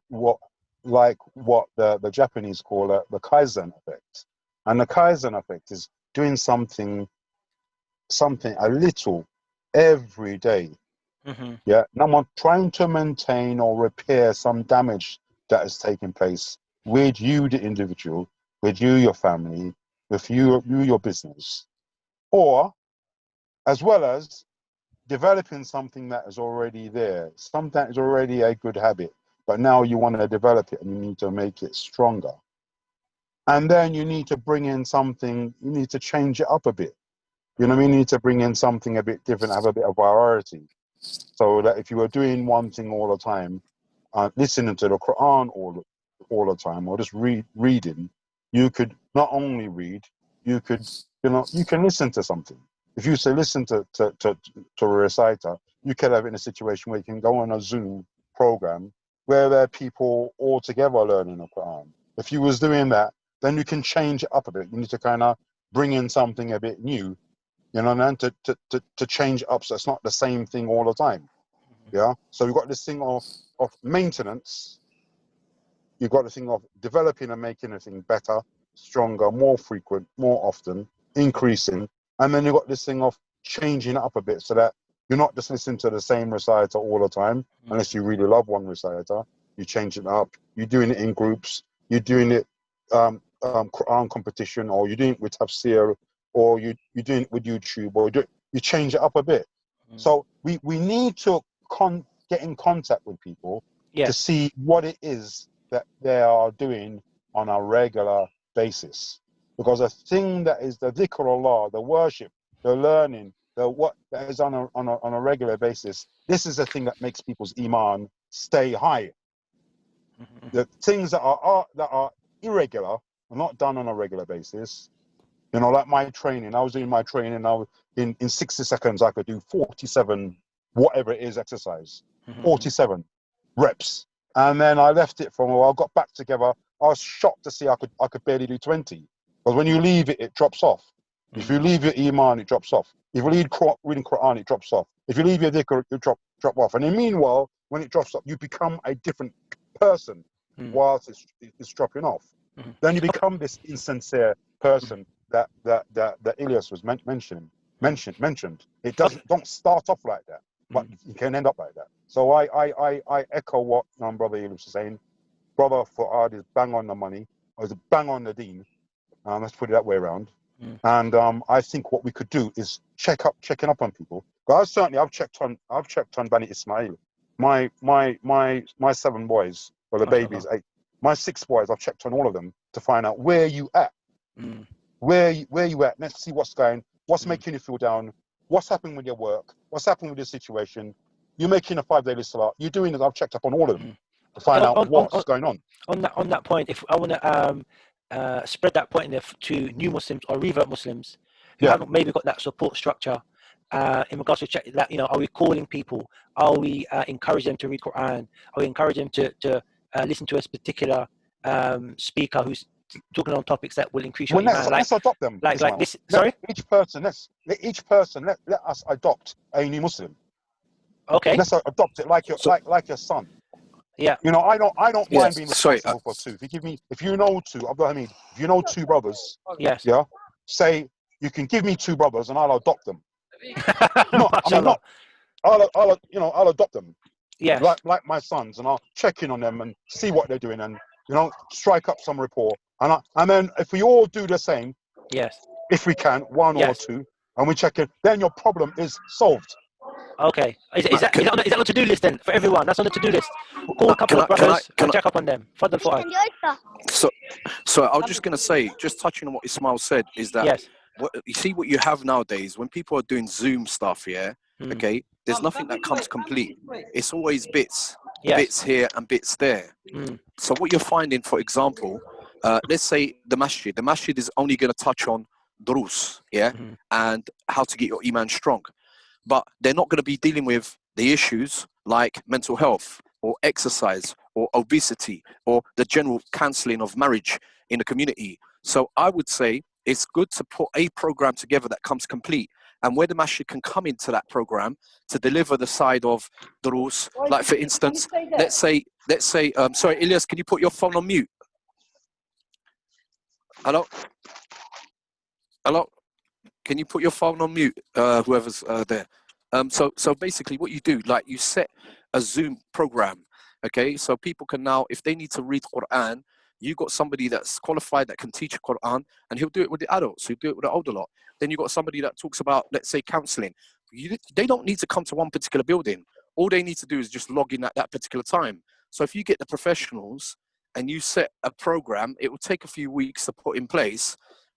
what the Japanese call the Kaizen effect. And the Kaizen effect is doing something a little every day. Yeah, number one, trying to maintain or repair some damage that has taken place with you, the individual, with you, your family, with you, your business, or as well as developing something that is already there, something that is already a good habit, but now you want to develop it and you need to make it stronger. And then you need to bring in something, you need to change it up a bit. You know what I mean? You need to bring in something a bit different, have a bit of variety. So that if you were doing one thing all the time, listening to the Quran all the time, or just reading, you could not only read, you can listen to something. If you say listen to a reciter, you could have it in a situation where you can go on a Zoom program where there are people all together learning the Quran. If you was doing that, then you can change it up a bit. You need to kind of bring in something a bit new, you know, and to change it up so it's not the same thing all the time. Yeah. So you've got this thing of maintenance. You've got the thing of developing and making a thing better, stronger, more frequent, more often, increasing. And then you've got this thing of changing it up a bit so that you're not just listening to the same reciter all the time, unless you really love one reciter. You change it up. You're doing it in groups. You're doing it Quran competition, or you're doing it with tafsir, or you're doing it with YouTube, or you change it up a bit. So we need to get in contact with people to see what it is that they are doing on a regular basis. Because a thing that is the dhikr Allah, the worship, the learning, what that is on a regular basis, this is the thing that makes people's iman stay high. The things that are irregular are not done on a regular basis. You know, like my training, I was doing my training, I was in 60 seconds I could do 47 whatever it is exercise, 47 reps. And then I left it for a while, I got back together. I was shocked to see I could barely do 20. Because when you leave it, it drops off. If you leave your iman, it drops off. If you reading Quran, it drops off. If you leave your dhikr, it drop off. And then meanwhile, when it drops off, you become a different person whilst it's dropping off. Then you become this insincere person that Ilyas was mentioned. It don't start off like that, but you can end up like that. So I echo what Brother Ilyas was saying. Brother Fuad is bang on the money, or is bang on the deen. Let's put it that way around. And I think what we could do is checking up on people. But I've checked on Bani Ismail. My 7 boys, well, the babies 8. My 6 boys, I've checked on all of them to find out where you at. Where you at? Let's see what's making you feel down. What's happening with your work? What's happening with your situation? You're making a 5-day list. You're doing it. I've checked up on all of them to find out what's going on. On that point, if I want to spread that point to new Muslims or revert Muslims who haven't maybe got that support structure, in regards to check that, are we calling people? Are we encouraging them to read Quran? Are we encouraging them to listen to a particular speaker who's talking on topics that will increase your Well, iman? let's adopt them. Like Ismail. this. Let Sorry. each person. Let us adopt a new Muslim. Okay. Let's adopt it like your son. Yeah. I don't Yeah, mind being sorry, responsible for two. If you know two, Abdul Hamid, if you know two brothers, Yes. yeah, say you can give me two brothers and I'll adopt them. Mashallah. I'll adopt them. Yes. Like my sons, and I'll check in on them and see what they're doing, and strike up some rapport. And then if we all do the same, Yes. if we can, one or two, and we check in, then your problem is solved. Okay. Is that on the to-do list then for everyone? That's on the to-do list. We'll call a couple of can brothers I- and check up on them. Fadl Fuad. So I was just going to say, just touching on what Ismail said, is that Yes. you see what you have nowadays when people are doing Zoom stuff, yeah? Okay, there's nothing that comes complete. It's always bits here and bits there. So what you're finding, for example, let's say the masjid is only going to touch on durus, yeah, and how to get your iman strong, but they're not going to be dealing with the issues like mental health or exercise or obesity or the general cancelling of marriage in the community. So I would say it's good to put a program together that comes complete, and where the masjid can come into that program to deliver the side of durus. Like for instance, let's say, sorry, Ilyas, can you put your phone on mute? Hello? Can you put your phone on mute, whoever's there? So basically what you do, like you set a Zoom program, okay? So people can now, if they need to read Quran, you got somebody that's qualified that can teach Quran, and he'll do it with the adults, he'll do it with the older lot. Then you got somebody that talks about, let's say, counseling. They don't need to come to one particular building. All they need to do is just log in at that particular time. So if you get the professionals and you set a program, it will take a few weeks to put in place,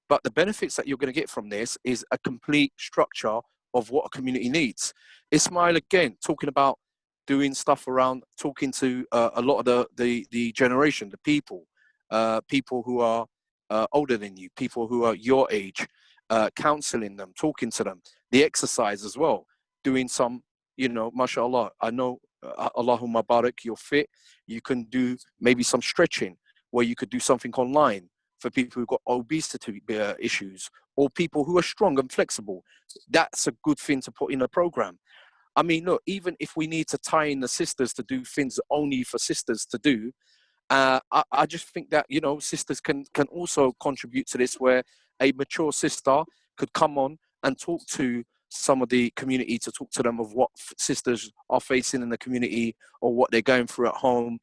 but the benefits that you're going to get from this is a complete structure of what a community needs. Ismail, again, talking about doing stuff around, talking to a lot of the generation, the people who are older than you, people who are your age, counseling them, talking to them, the exercise as well, doing some, mashallah, I know, Allahumma barak, you're fit, you can do maybe some stretching, where you could do something online for people who've got obesity issues, or people who are strong and flexible. That's a good thing to put in a program. I mean, look, even if we need to tie in the sisters to do things only for sisters to do, I just think that, sisters can also contribute to this, where a mature sister could come on and talk to some of the community, to talk to them of what sisters are facing in the community or what they're going through at home,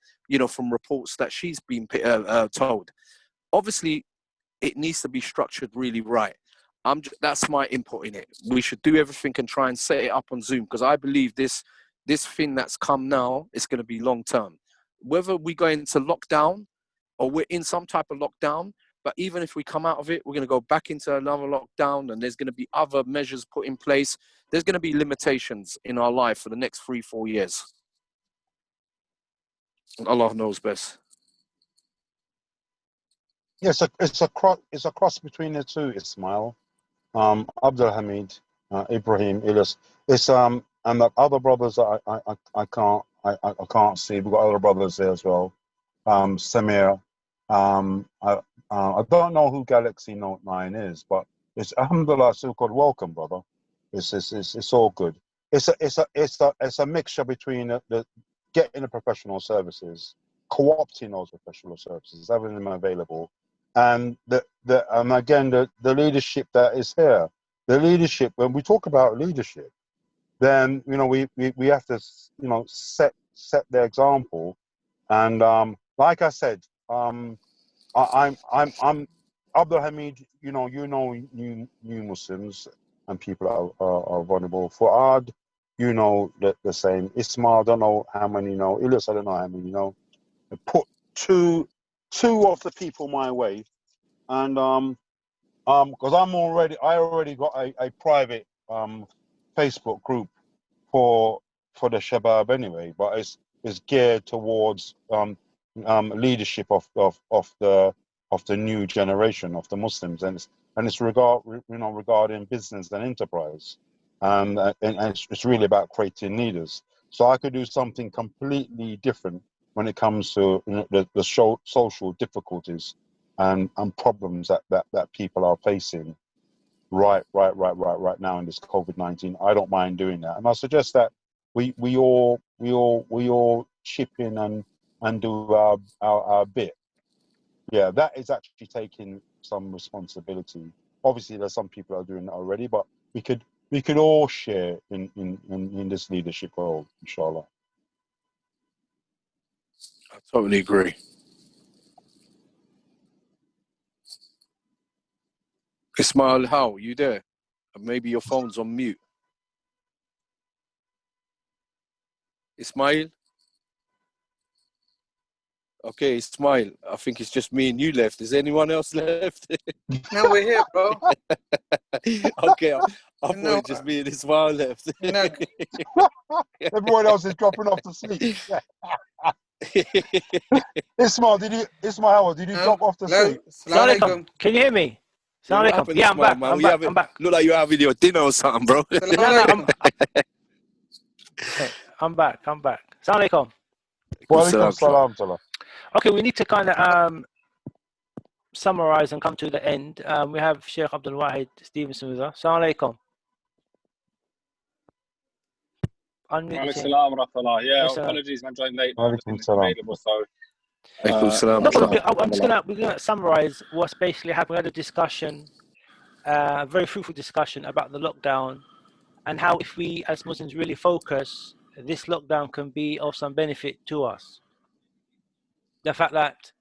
from reports that she's been told. Obviously, it needs to be structured really right. That's my input in it. We should do everything and try and set it up on Zoom, because I believe this thing that's come now is going to be long term. Whether we go into lockdown or we're in some type of lockdown, but even if we come out of it, we're going to go back into another lockdown, and there's going to be other measures put in place. There's going to be limitations in our life for the next 3-4 years. Allah knows best. Yes, it's a cross between the two, Ismail. Abdul Hamid, Ibrahim, Ilyas. It's and the other brothers that I can't see. We've got other brothers there as well. Samir. I don't know who Galaxy Note 9 is, but it's alhamdulillah still called welcome, brother. It's all good. It's a mixture between the getting the professional services, co-opting those professional services, having them available, and again the leadership that is here. The leadership, when we talk about leadership, then we have to set the example. And like I said, I'm Abdul Hamid. New Muslims and people are vulnerable. Fuad, the same. Ismail, I don't know how many know. Ilyas, I don't know how many know. Put two of the people my way, and because I already got a private Facebook group for the Shabab anyway, but it's geared towards leadership of the new generation of the Muslims, and it's regarding business and enterprise, and it's really about creating leaders. So I could do something completely different when it comes to the social difficulties and problems that people are facing right now in this COVID-19. I don't mind doing that, and I suggest that we all chip in and do our bit. Yeah, that is actually taking some responsibility. Obviously, there's some people that are doing that already, but we could all share in this leadership role, inshallah. I totally agree. Ismail, how you there? Maybe your phone's on mute. Ismail? Okay, Ismail. I think it's just me and you left. Is anyone else left? No, we're here, bro. Okay, I thought No, it's just me and Ismail left. no. Everyone else is dropping off to sleep. Ismail, did you drop off to sleep? Assalamu Assalamu alaikum. alaikum. Can you hear me? Yeah, Assalamu what alaikum. happened, Yeah, I'm Ismail, back. man? I'm We back. having- I'm back. Look like you're having your dinner or something, bro. Assalamu No, no, alaikum. I'm back. I'm back. Assalamu alaikum. Wa alaikum salam, Tala. Okay, we need to kind of summarize and come to the end. We have Sheikh Abdul Wahid Stevenson with us. Assalamu alaikum. Unmute the team. Salam rahmatullah. Yeah, Yes, sir. apologies, man, joined late. Wa I alaikum wasn't salam. available, so Alaikum salam. No, but Alhamdulillah. I'm just we're gonna summarize what's basically happened. We had a discussion, a very fruitful discussion about the lockdown and how if we as Muslims really focus, this lockdown can be of some benefit to us. The fact that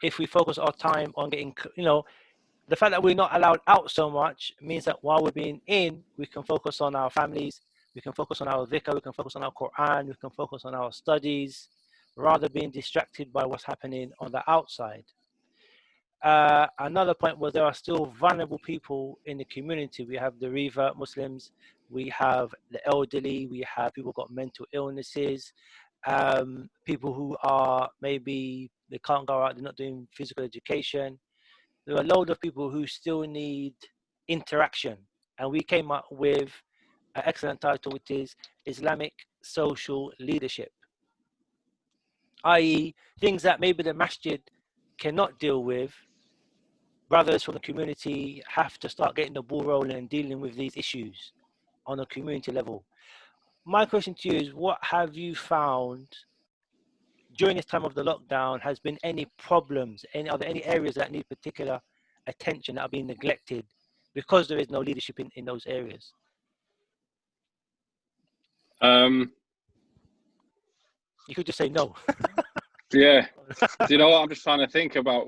if we focus our time on getting, the fact that we're not allowed out so much means that while we're being in, we can focus on our families, we can focus on our dhikr, we can focus on our Quran, we can focus on our studies, rather being distracted by what's happening on the outside. Another point was there are still vulnerable people in the community. We have the revert Muslims, we have the elderly, we have people who've got mental illnesses, people who are maybe they can't go out, they're not doing physical education. There are a load of people who still need interaction, and we came up with an excellent title, which is Islamic Social Leadership, i.e. things that maybe the masjid cannot deal with. Brothers from the community have to start getting the ball rolling and dealing with these issues on a community level. My question to you is, what have you found during this time of the lockdown? Has been any problems? Are there any areas that need particular attention that are being neglected because there is no leadership in those areas? Um, You could just say no. yeah. Do you know what I'm just trying to think about?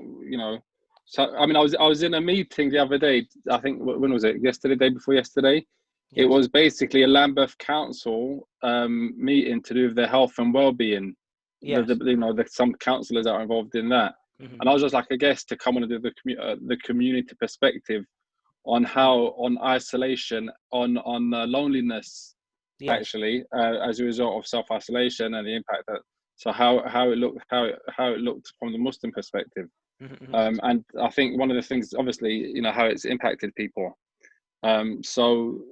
So I mean, I was in a meeting the other day. I think when was it? Yesterday, day before yesterday. It was basically a Lambeth Council meeting to do with their health and well-being. Yes. Some councillors are involved in that, Mhm. and I was just like a guest to come and do the community perspective on on isolation, on loneliness, Yes. actually, as a result of self-isolation and the impact that. So how it looked from the Muslim perspective, Mhm. and I think one of the things, obviously, how it's impacted people. So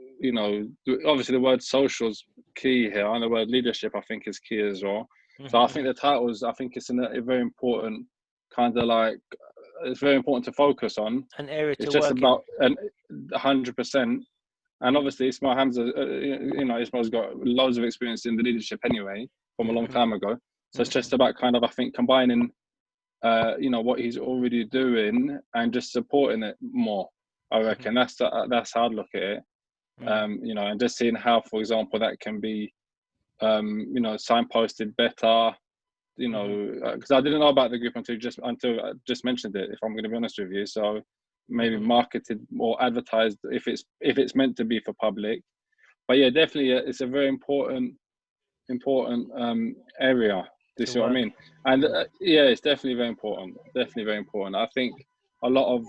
obviously the word social is key here, and the word leadership I think is key as well. So I think the titles, I think it's a very important kind of like, it's very important to focus on. An area to It's just work about 100%. And obviously Ismail Hamza, Ismail's got loads of experience in the leadership anyway from a long time ago. So it's just about kind of, I think, combining, what he's already doing and just supporting it more. I reckon that's how I'd look at it. And just seeing how, for example, that can be, signposted better. Because I didn't know about the group until I just mentioned it. If I'm going to be honest with you, so maybe marketed or advertised if it's meant to be for public. But yeah, definitely, it's a very important area. Do you see what I mean? And yeah, it's definitely very important. Definitely very important. I think a lot of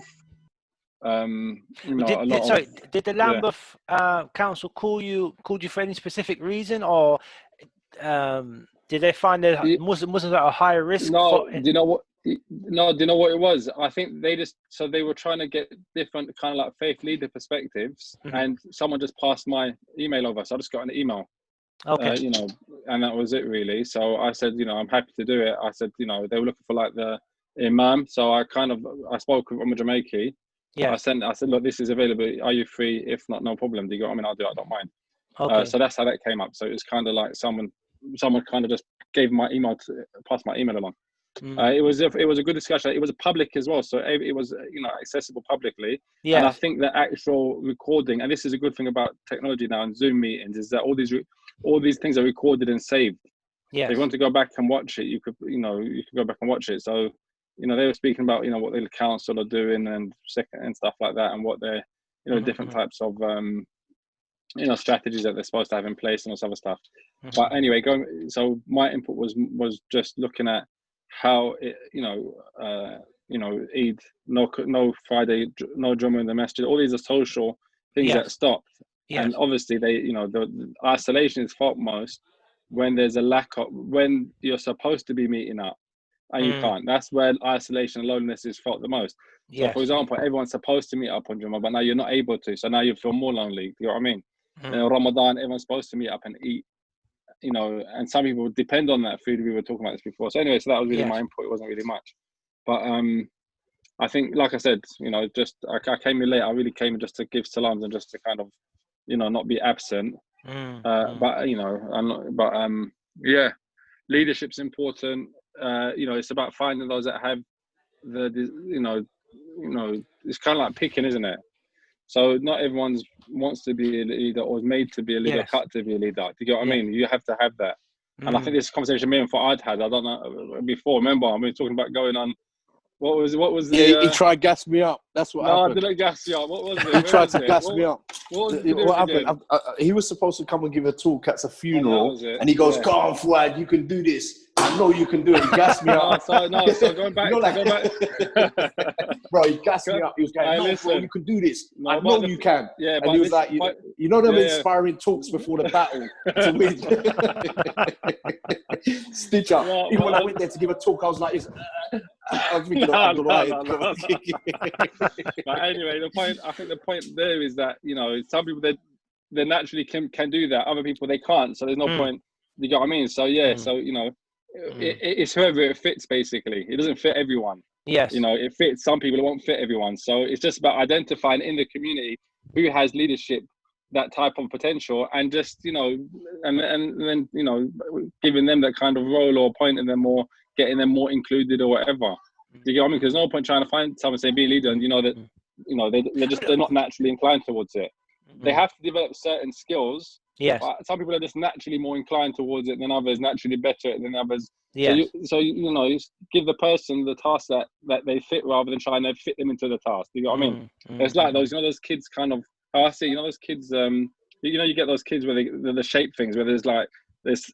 did the Lambeth Council call you for any specific reason, or did they find that Muslims are at a higher risk? No, do you know what? No, do you know what it was? I think they were trying to get different kind of like faith leader perspectives, and someone just passed my email over, so I just got an email. Okay. You know, and that was it really. So I said, you know, I'm happy to do it. I said, you know, they were looking for like the imam, so I spoke with Jamaica. Yeah. I said, look, this is available. Are you free? If not, no problem. Do you go? I mean, I'll do it. I don't mind. Okay. So that's how that came up. So it was kind of like someone kind of just gave my email passed my email along. It was a good discussion. It was public as well, so it was, you know, accessible publicly. Yes. And I think the actual recording, and this is a good thing about technology now and Zoom meetings, is that all these things are recorded and saved. Yes. So if you want to go back and watch it, you could go back and watch it. So, you know, they were speaking about, you know, what the council are doing and stuff like that, and what they're, you know, different types of you know, strategies that they're supposed to have in place and all this other stuff. But anyway, so my input was just looking at how it, you know, Eid, no Friday, no drama in the masjid, all these are social things that stopped. And obviously they, you know, the isolation is felt most when there's a lack of, when you're supposed to be meeting up and you can't. That's where isolation and loneliness is felt the most. So for example, everyone's supposed to meet up on Jummah, but now you're not able to, so now you feel more lonely. You know what I mean? In Ramadan, everyone's supposed to meet up and eat, you know, and some people depend on that food. We were talking about this before. So anyway, so that was really my input. It wasn't really much, but I think, like I said, you know, just I came in late. I really came in just to give salams and just to kind of, you know, not be absent. But you know, yeah, leadership's important. You know, it's about finding those that have you know, it's kind of like picking, isn't it? So not everyone wants to be a leader or is made to be a leader, cut to be a leader. Do you get what I mean? You have to have that. And I think this conversation me and Fuad had, I don't know, before, remember, I mean, talking about going on, what was the... Yeah, he tried to gas me up. That's what happened. No, I didn't gas you up. What was it? He tried to gas me up. What happened? He was supposed to come and give a talk at a funeral, and he goes, "Come on, Fuad, you can do this. I know you can do it." He gassed me up. So going back, you know, bro, he gassed me up. He was going, "No, bro, you can do this. I know you can." Yeah, and he was like, "You know them inspiring talks before the battle to win." Stitch up. Even when I went there to give a talk, I was like, I was thinking, no. But anyway, I think the point there is that, you know, some people they naturally can do that. Other people they can't. So there's no point. You get what I mean? So so you know, it's whoever it fits. Basically, it doesn't fit everyone. Yes. You know, it fits some people. It won't fit everyone. So it's just about identifying in the community who has leadership, that type of potential, and just, you know, and then, you know, giving them that kind of role or pointing them more, getting them more included or whatever. Do you get what I mean? Because there's no point trying to find someone say be a leader and you know that, you know, they're not naturally inclined towards it. They have to develop certain skills. Yes. Some people are just naturally more inclined towards it than others, naturally better at it than others. Yes. So you know, you give the person the task that they fit rather than trying to fit them into the task. Do you get what I mean? It's like those, you know, those kids kind of, I see, you know, those kids, you know, you get those kids where they're the shape things, where there's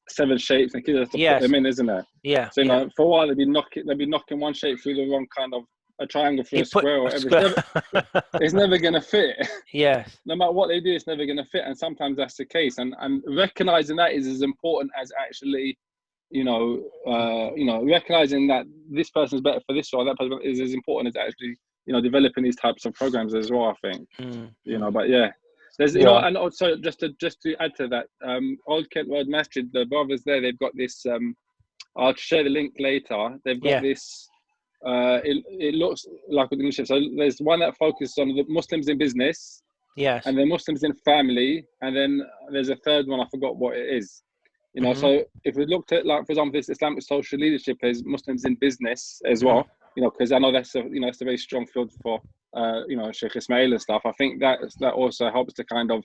7 shapes and kids have to put them in, isn't there? Yeah. So, you know, for a while they'd be knocking one shape through the wrong kind of, a triangle through a square or whatever. It's never going to fit. Yes. No matter what they do, it's never going to fit. And sometimes that's the case. And recognizing that is as important as actually, you know, recognizing that this person's better for this or that person is as important as actually, you know, developing these types of programs as well, I think. You know, but yeah. There's, you know, and also just to add to that, Old Kent Road Masjid, the brothers there, they've got this, I'll share the link later. They've got this, it looks like with the initiative. So there's one that focuses on the Muslims in business. Yes. And then Muslims in family. And then there's a third one, I forgot what it is. You know, so if we looked at, like, for example, this Islamic social leadership as Muslims in business as well, you know, because I know that's a very strong field for, you know, Sheikh Ismail and stuff. I think that also helps to kind of,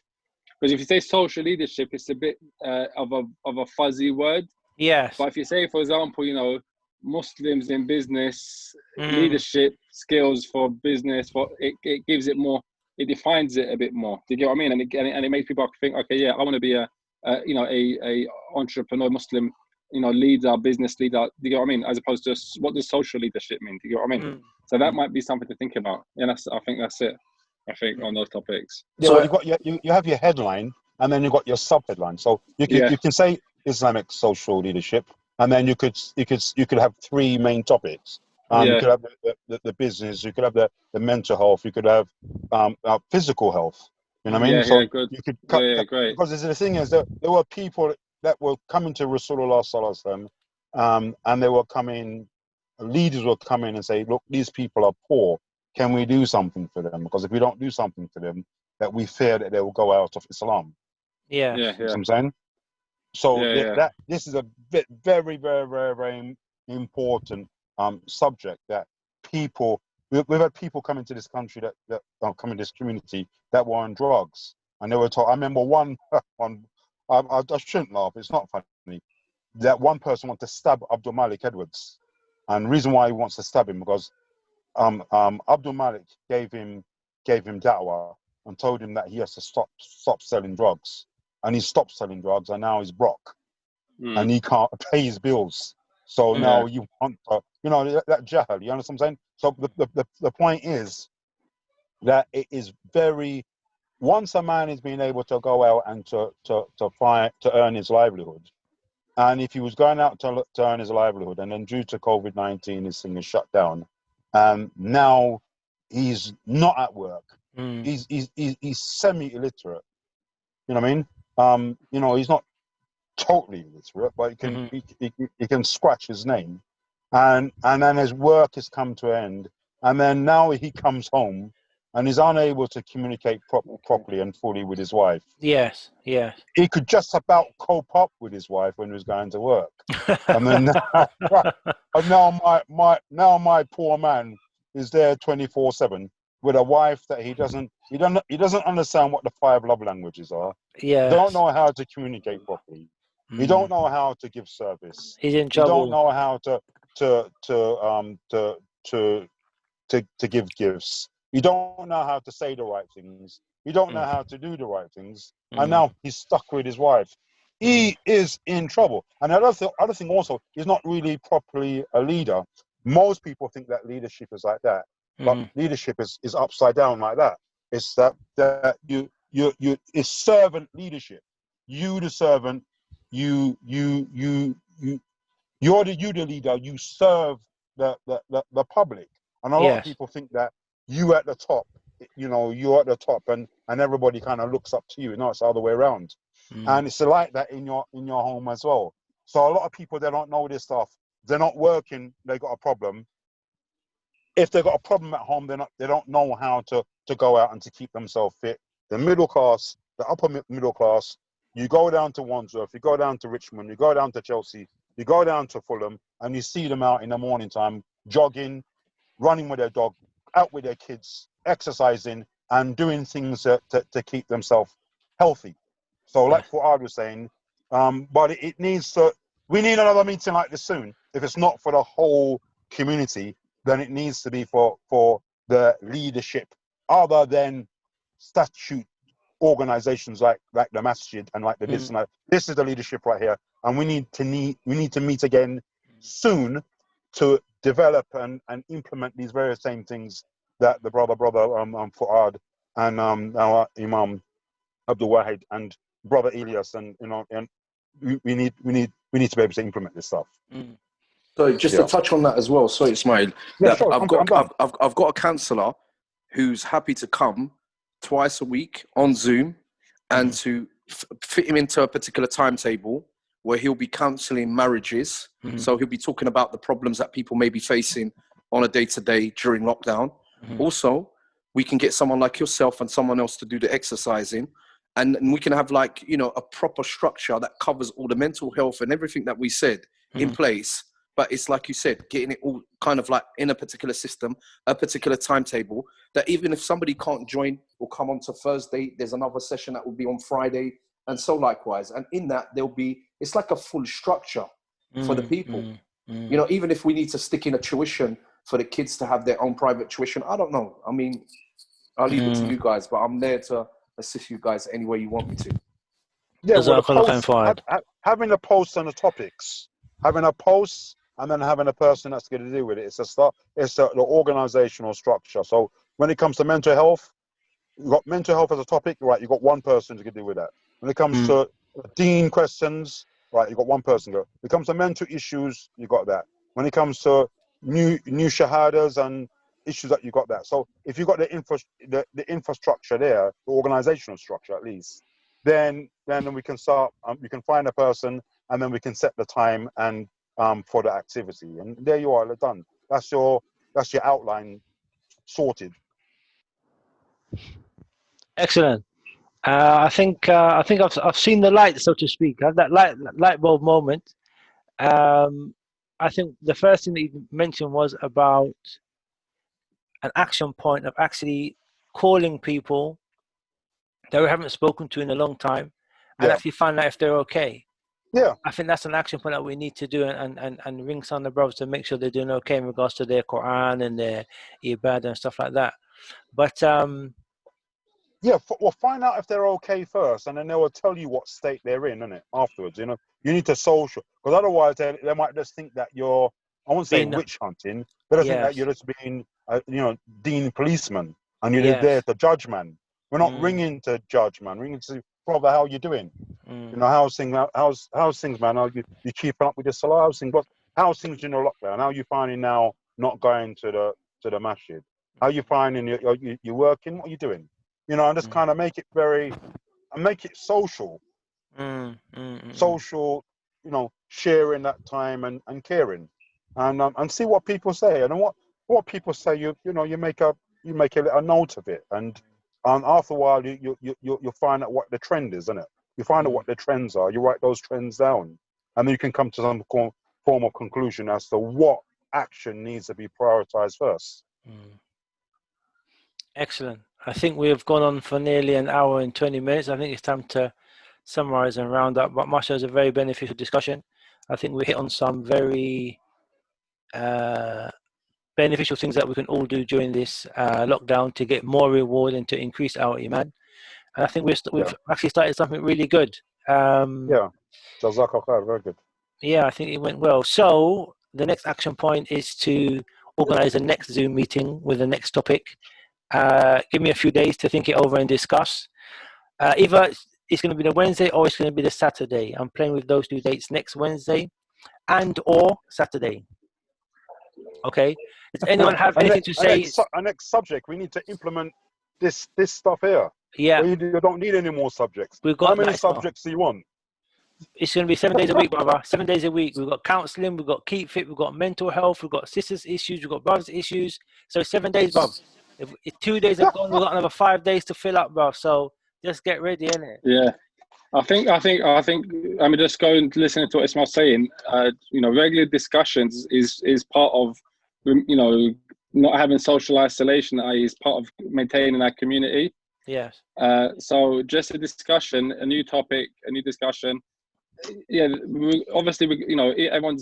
because if you say social leadership, it's a bit of a fuzzy word. Yes. But if you say, for example, you know, Muslims in business, leadership skills for business, it gives it more, it defines it a bit more. Do you get what I mean? And it makes people think, okay, yeah, I want to be a entrepreneur Muslim, you know, leader, business leader. Do you get what I mean? As opposed to what does social leadership mean? Do you get what I mean? So that might be something to think about. Yeah, I think that's it. I think on those topics. Yeah, well, you have your headline, and then you've got your sub-headline. So you can say Islamic social leadership, and then you could have 3 main topics. You could have the business, you could have the mental health, you could have physical health. You know what I mean? So good. you could Great. because the thing is that there were people that were coming to Rasulullah Sallallahu Alaihi Wasallam, and they were coming, leaders were coming and say, look, these people are poor. Can we do something for them? Because if we don't do something for them, that we fear that they will go out of Islam. Yeah. You know what I'm saying? So that this is a very, very, very, very important subject that people, we've had people come into this country that come into this community that were on drugs, and they were told. I remember one I shouldn't laugh. It's not funny. That one person wanted to stab Abdul Malik Edwards, and the reason why he wants to stab him because Abdul Malik gave him da'wah and told him that he has to stop selling drugs, and he stopped selling drugs, and now he's broke, and he can't pay his bills. So now you want to, that jahal. You understand what I'm saying? So the point is that it is very. Once a man is being able to go out and to earn his livelihood, and if he was going out to earn his livelihood, and then due to COVID-19, his thing is shut down, and now he's not at work. He's semi-illiterate. You know what I mean? He's not totally illiterate, but he can scratch his name, and then his work has come to an end, and then now he comes home and is unable to communicate properly and fully with his wife. Yes. He could just about cope up with his wife when he was going to work, and then now my poor man is there 24/7 with a wife that he doesn't understand what the 5 love languages are. Yeah. Don't know how to communicate properly. You don't know how to give service. He's in You trouble. don't know how to give gifts. You don't know how to say the right things. You don't know how to do the right things. And now he's stuck with his wife. He is in trouble. And the other thing also, he's not really properly a leader. Most people think that leadership is like that, but leadership is upside down like that. It's that you it's servant leadership. You the servant. You're the leader. You serve the public, and a lot of people think that you at the top, you're at the top, and everybody kind of looks up to you. No, it's the other way around, and it's like that in your home as well. So a lot of people, they don't know this stuff. They're not working. They got a problem. If they got a problem at home, they don't know how to go out and to keep themselves fit. The middle class, the upper middle class. You go down to Wandsworth, you go down to Richmond, you go down to Chelsea, you go down to Fulham, and you see them out in the morning time, jogging, running with their dog, out with their kids, exercising, and doing things to keep themselves healthy. So like Fuad was saying, but it needs to, we need another meeting like this soon. If it's not for the whole community, then it needs to be for the leadership, other than statute organizations like the masjid and like the this and that. This is the leadership right here, and we need to meet again soon to develop and implement these various same things that the brother Fuad and our Imam Abdul Wahid and brother Elias, and and we need to be able to implement this stuff. So just to touch on that as well. Sorry, Ismail. Yeah, sure. I've got a counsellor who's happy to come twice a week on Zoom and to fit him into a particular timetable where he'll be counselling marriages. So he'll be talking about the problems that people may be facing on a day-to-day during lockdown. Also, we can get someone like yourself and someone else to do the exercising, and we can have a proper structure that covers all the mental health and everything that we said in place. But it's like you said, getting it all kind of like in a particular system, a particular timetable, that even if somebody can't join or come on to Thursday, there's another session that will be on Friday, and so likewise. And in that, it's like a full structure for the people. Even if we need to stick in a tuition for the kids to have their own private tuition, I don't know. I mean, I'll leave it to you guys, but I'm there to assist you guys any way you want me to. Yeah, well, having a post on the topics, having a post, and then having a person that's going to deal with it. It's the organizational structure. So when it comes to mental health, you've got mental health as a topic, right? You've got one person to deal with that. When it comes to dean questions, right, you've got one person. When it comes to mental issues, you've got that. When it comes to new shahadas and issues that you got there. So if you've got the infrastructure there, the organizational structure at least, then we can start. We can find a person, and then we can set the time and for the activity. And there you are, done. That's your outline sorted. Excellent. I think I've seen the light, so to speak. I had that light bulb moment. I think the first thing that you mentioned was about an action point of actually calling people that we haven't spoken to in a long time and actually find out if they're okay. Yeah. I think that's an action point that we need to do and ring some of the brothers to make sure they're doing okay in regards to their Quran and their ibadah and stuff like that. But yeah, well, find out if they're okay first, and then they will tell you what state they're in, innit? Afterwards, you know, you need to social, because otherwise they might just think that you're, I won't say witch hunting, but I think that you're just being, you know, dean policeman, and you're just there to judge, man. We're not ringing to judge, man. Ringing to, brother, how you doing? You know, how's things, man? Are you keeping up with your salah? How's things in your lockdown? How are you finding now not going to the masjid? How are you finding you working? What are you doing? You know, and just kind of make it social. Social, you know, sharing that time and caring, and see what people say. And what people say, you know, you make a little note of it, and after a while you'll find out what the trend is, isn't it? You find out what the trends are. You write those trends down, and then you can come to some form of conclusion as to what action needs to be prioritized first. Excellent. I think we have gone on for nearly an hour and 20 minutes. I think it's time to summarize and round up. But Masha, is a very beneficial discussion. I think we hit on some very beneficial things that we can all do during this lockdown to get more reward and to increase our iman. And I think we've actually started something really good. Yeah, Jazakallah khair, very good. Yeah, I think it went well. So the next action point is to organize the next Zoom meeting with the next topic. Give me a few days to think it over and discuss. Either it's going to be the Wednesday or it's going to be the Saturday. I'm playing with those two dates, next Wednesday and or Saturday. Okay. Does anyone have anything to say? Our next subject, we need to implement this stuff here. Yeah. You don't need any more subjects. We've got How many subjects do you want? It's going to be 7 days a week, brother. 7 days a week. We've got counseling, we've got keep fit, we've got mental health, we've got sisters issues, we've got brothers issues. So 7 days, bruv. If 2 days are gone, we've got another 5 days to fill up, bruv. So just get ready, innit? Yeah. I think I'm just going to listen to what Ismail's saying. You know, regular discussions is part of, you know, not having social isolation, i.e. is part of maintaining our community. Yes. So just a discussion, a new topic, a new discussion. Yeah, obviously, you know, everyone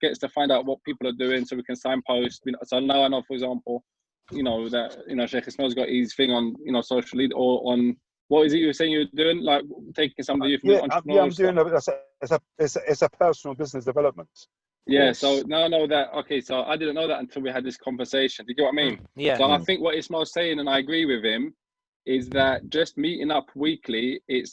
gets to find out what people are doing, so we can signpost. So now I know, for example, you know, that, you know, Sheikh Ismail's got his thing on, you know, social lead or on, what is it you were saying you were doing, like taking some of the youth from entrepreneurs? Yeah, I'm doing it's a personal business development. Yeah, so now I know that. Okay, so I didn't know that until we had this conversation. Do you get what I mean? Yeah. So I think what Ismail's saying, and I agree with him, is that just meeting up weekly, it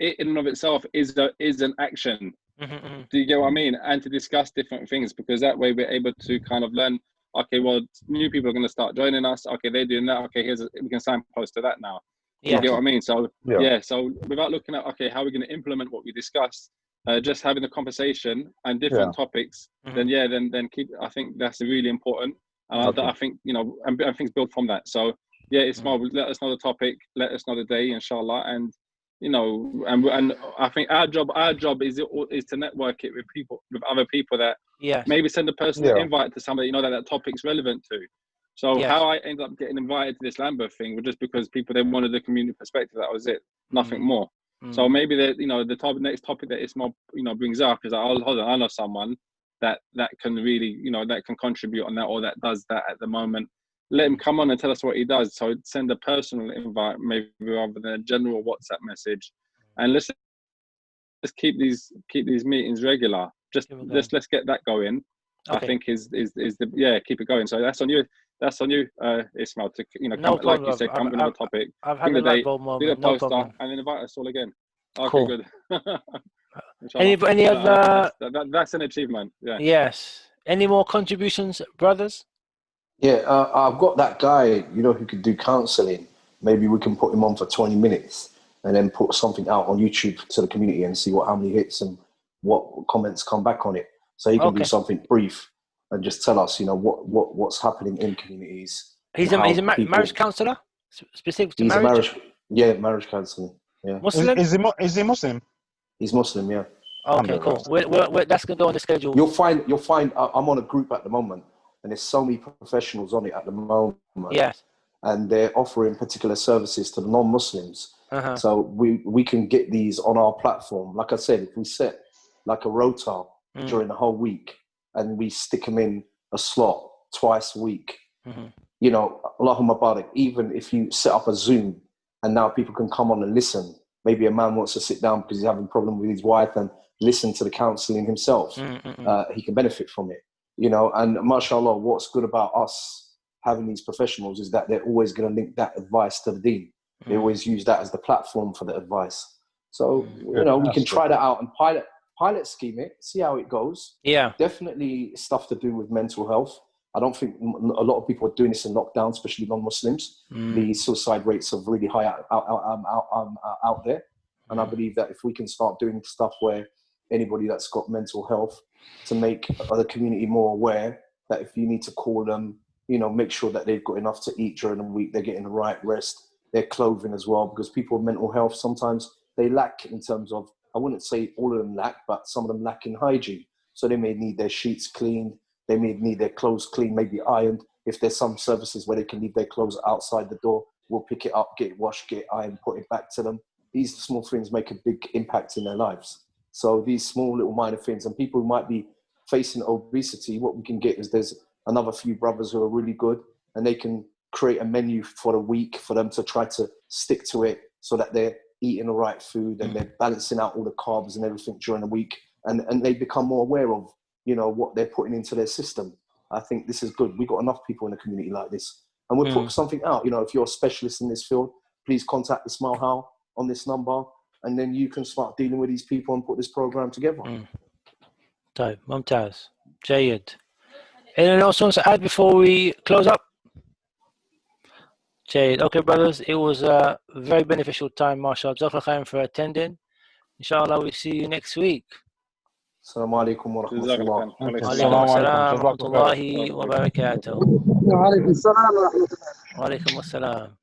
in and of itself is an action. Do you get what I mean? And to discuss different things, because that way we're able to kind of learn. Okay, well, new people are going to start joining us. Okay, they're doing that. Okay, we can signpost to that now. Do you get what I mean? So so without looking at how we're going to implement what we discussed, just having the conversation and different topics, then keep. I think that's really important. I think, you know, and things build from that. So yeah, Ismail, let us know the topic, let us know the day, inshallah, and you know, and I think our job is to network it with people, with other people that maybe send a personal invite to somebody, you know, that topic's relevant to. So how I ended up getting invited to this Lambeth thing was just because people, they wanted the community perspective. That was it, nothing more. So maybe you know, the next topic that Ismail, you know, brings up is like, oh, hold on, I know someone that can really, you know, that can contribute on that, or that does that at the moment. Let him come on and tell us what he does. So send a personal invite, maybe, rather than a general WhatsApp message, and let's keep these meetings regular. Let's get that going. Okay. I think is the keep it going. So that's on you. That's on you, Ismail. To, you know, like you said, come with a topic. I've had a light bulb moment. Do the poster, and then invite us all again. Okay, cool. Good. Any other? That's an achievement. Yeah. Yes. Any more contributions, brothers? Yeah, I've got that guy, you know, who could do counseling. Maybe we can put him on for 20 minutes and then put something out on YouTube to the community and see how many hits and what comments come back on it. So he can do Okay. something brief and just tell us, you know, what's happening in communities. He's and a, he's a how people- marriage counselor, specific to He's a marriage. marriage counseling. Yeah, Muslim? Is he Muslim? he's Muslim. Yeah. Okay, cool. That's gonna go on the schedule. You'll find. I'm on a group at the moment, and there's so many professionals on it at the moment. Yes. And they're offering particular services to the non-Muslims. Uh-huh. So we can get these on our platform. Like I said, if we set like a rota during the whole week and we stick them in a slot twice a week, you know, Allahumma barik, even if you set up a Zoom and now people can come on and listen. Maybe a man wants to sit down because he's having a problem with his wife and listen to the counseling himself. He can benefit from it, you know. And mashallah, what's good about us having these professionals is that they're always going to link that advice to the deen. They always use that as the platform for the advice. So, you know, we can try that out and pilot scheme it, see how it goes. Yeah. Definitely stuff to do with mental health. I don't think a lot of people are doing this in lockdown, especially non-Muslims. The suicide rates are really high out there. And I believe that if we can start doing stuff where anybody that's got mental health, to make the community more aware that if you need to call them, you know, make sure that they've got enough to eat during the week, they're getting the right rest, their clothing as well, because people with mental health, sometimes they lack in terms of, I wouldn't say all of them lack, but some of them lack in hygiene. So they may need their sheets cleaned, they may need their clothes cleaned, maybe ironed. If there's some services where they can leave their clothes outside the door, we'll pick it up, get it washed, get it ironed, put it back to them. These small things make a big impact in their lives. So these small little minor things, and people who might be facing obesity, what we can get is there's another few brothers who are really good, and they can create a menu for the week for them to try to stick to it so that they're eating the right food and they're balancing out all the carbs and everything during the week, and they become more aware of, you know, what they're putting into their system. I think this is good. We've got enough people in the community like this, and we'll put something out. You know, if you're a specialist in this field, please contact the Smile How on this number, and then you can start dealing with these people and put this program together. طيب ممتاز جيد. Anyone else wants to add before we close up? جيد. Okay, brothers, it was a very beneficial time, mashallah. Jazakallah khairan for attending. Inshallah, we'll see you next week. Assalamu alaikum wa rahmatullah. وعليكم السلام ورحمة الله وبركاته. وعليكم السلام ورحمة الله. وعليكم السلام.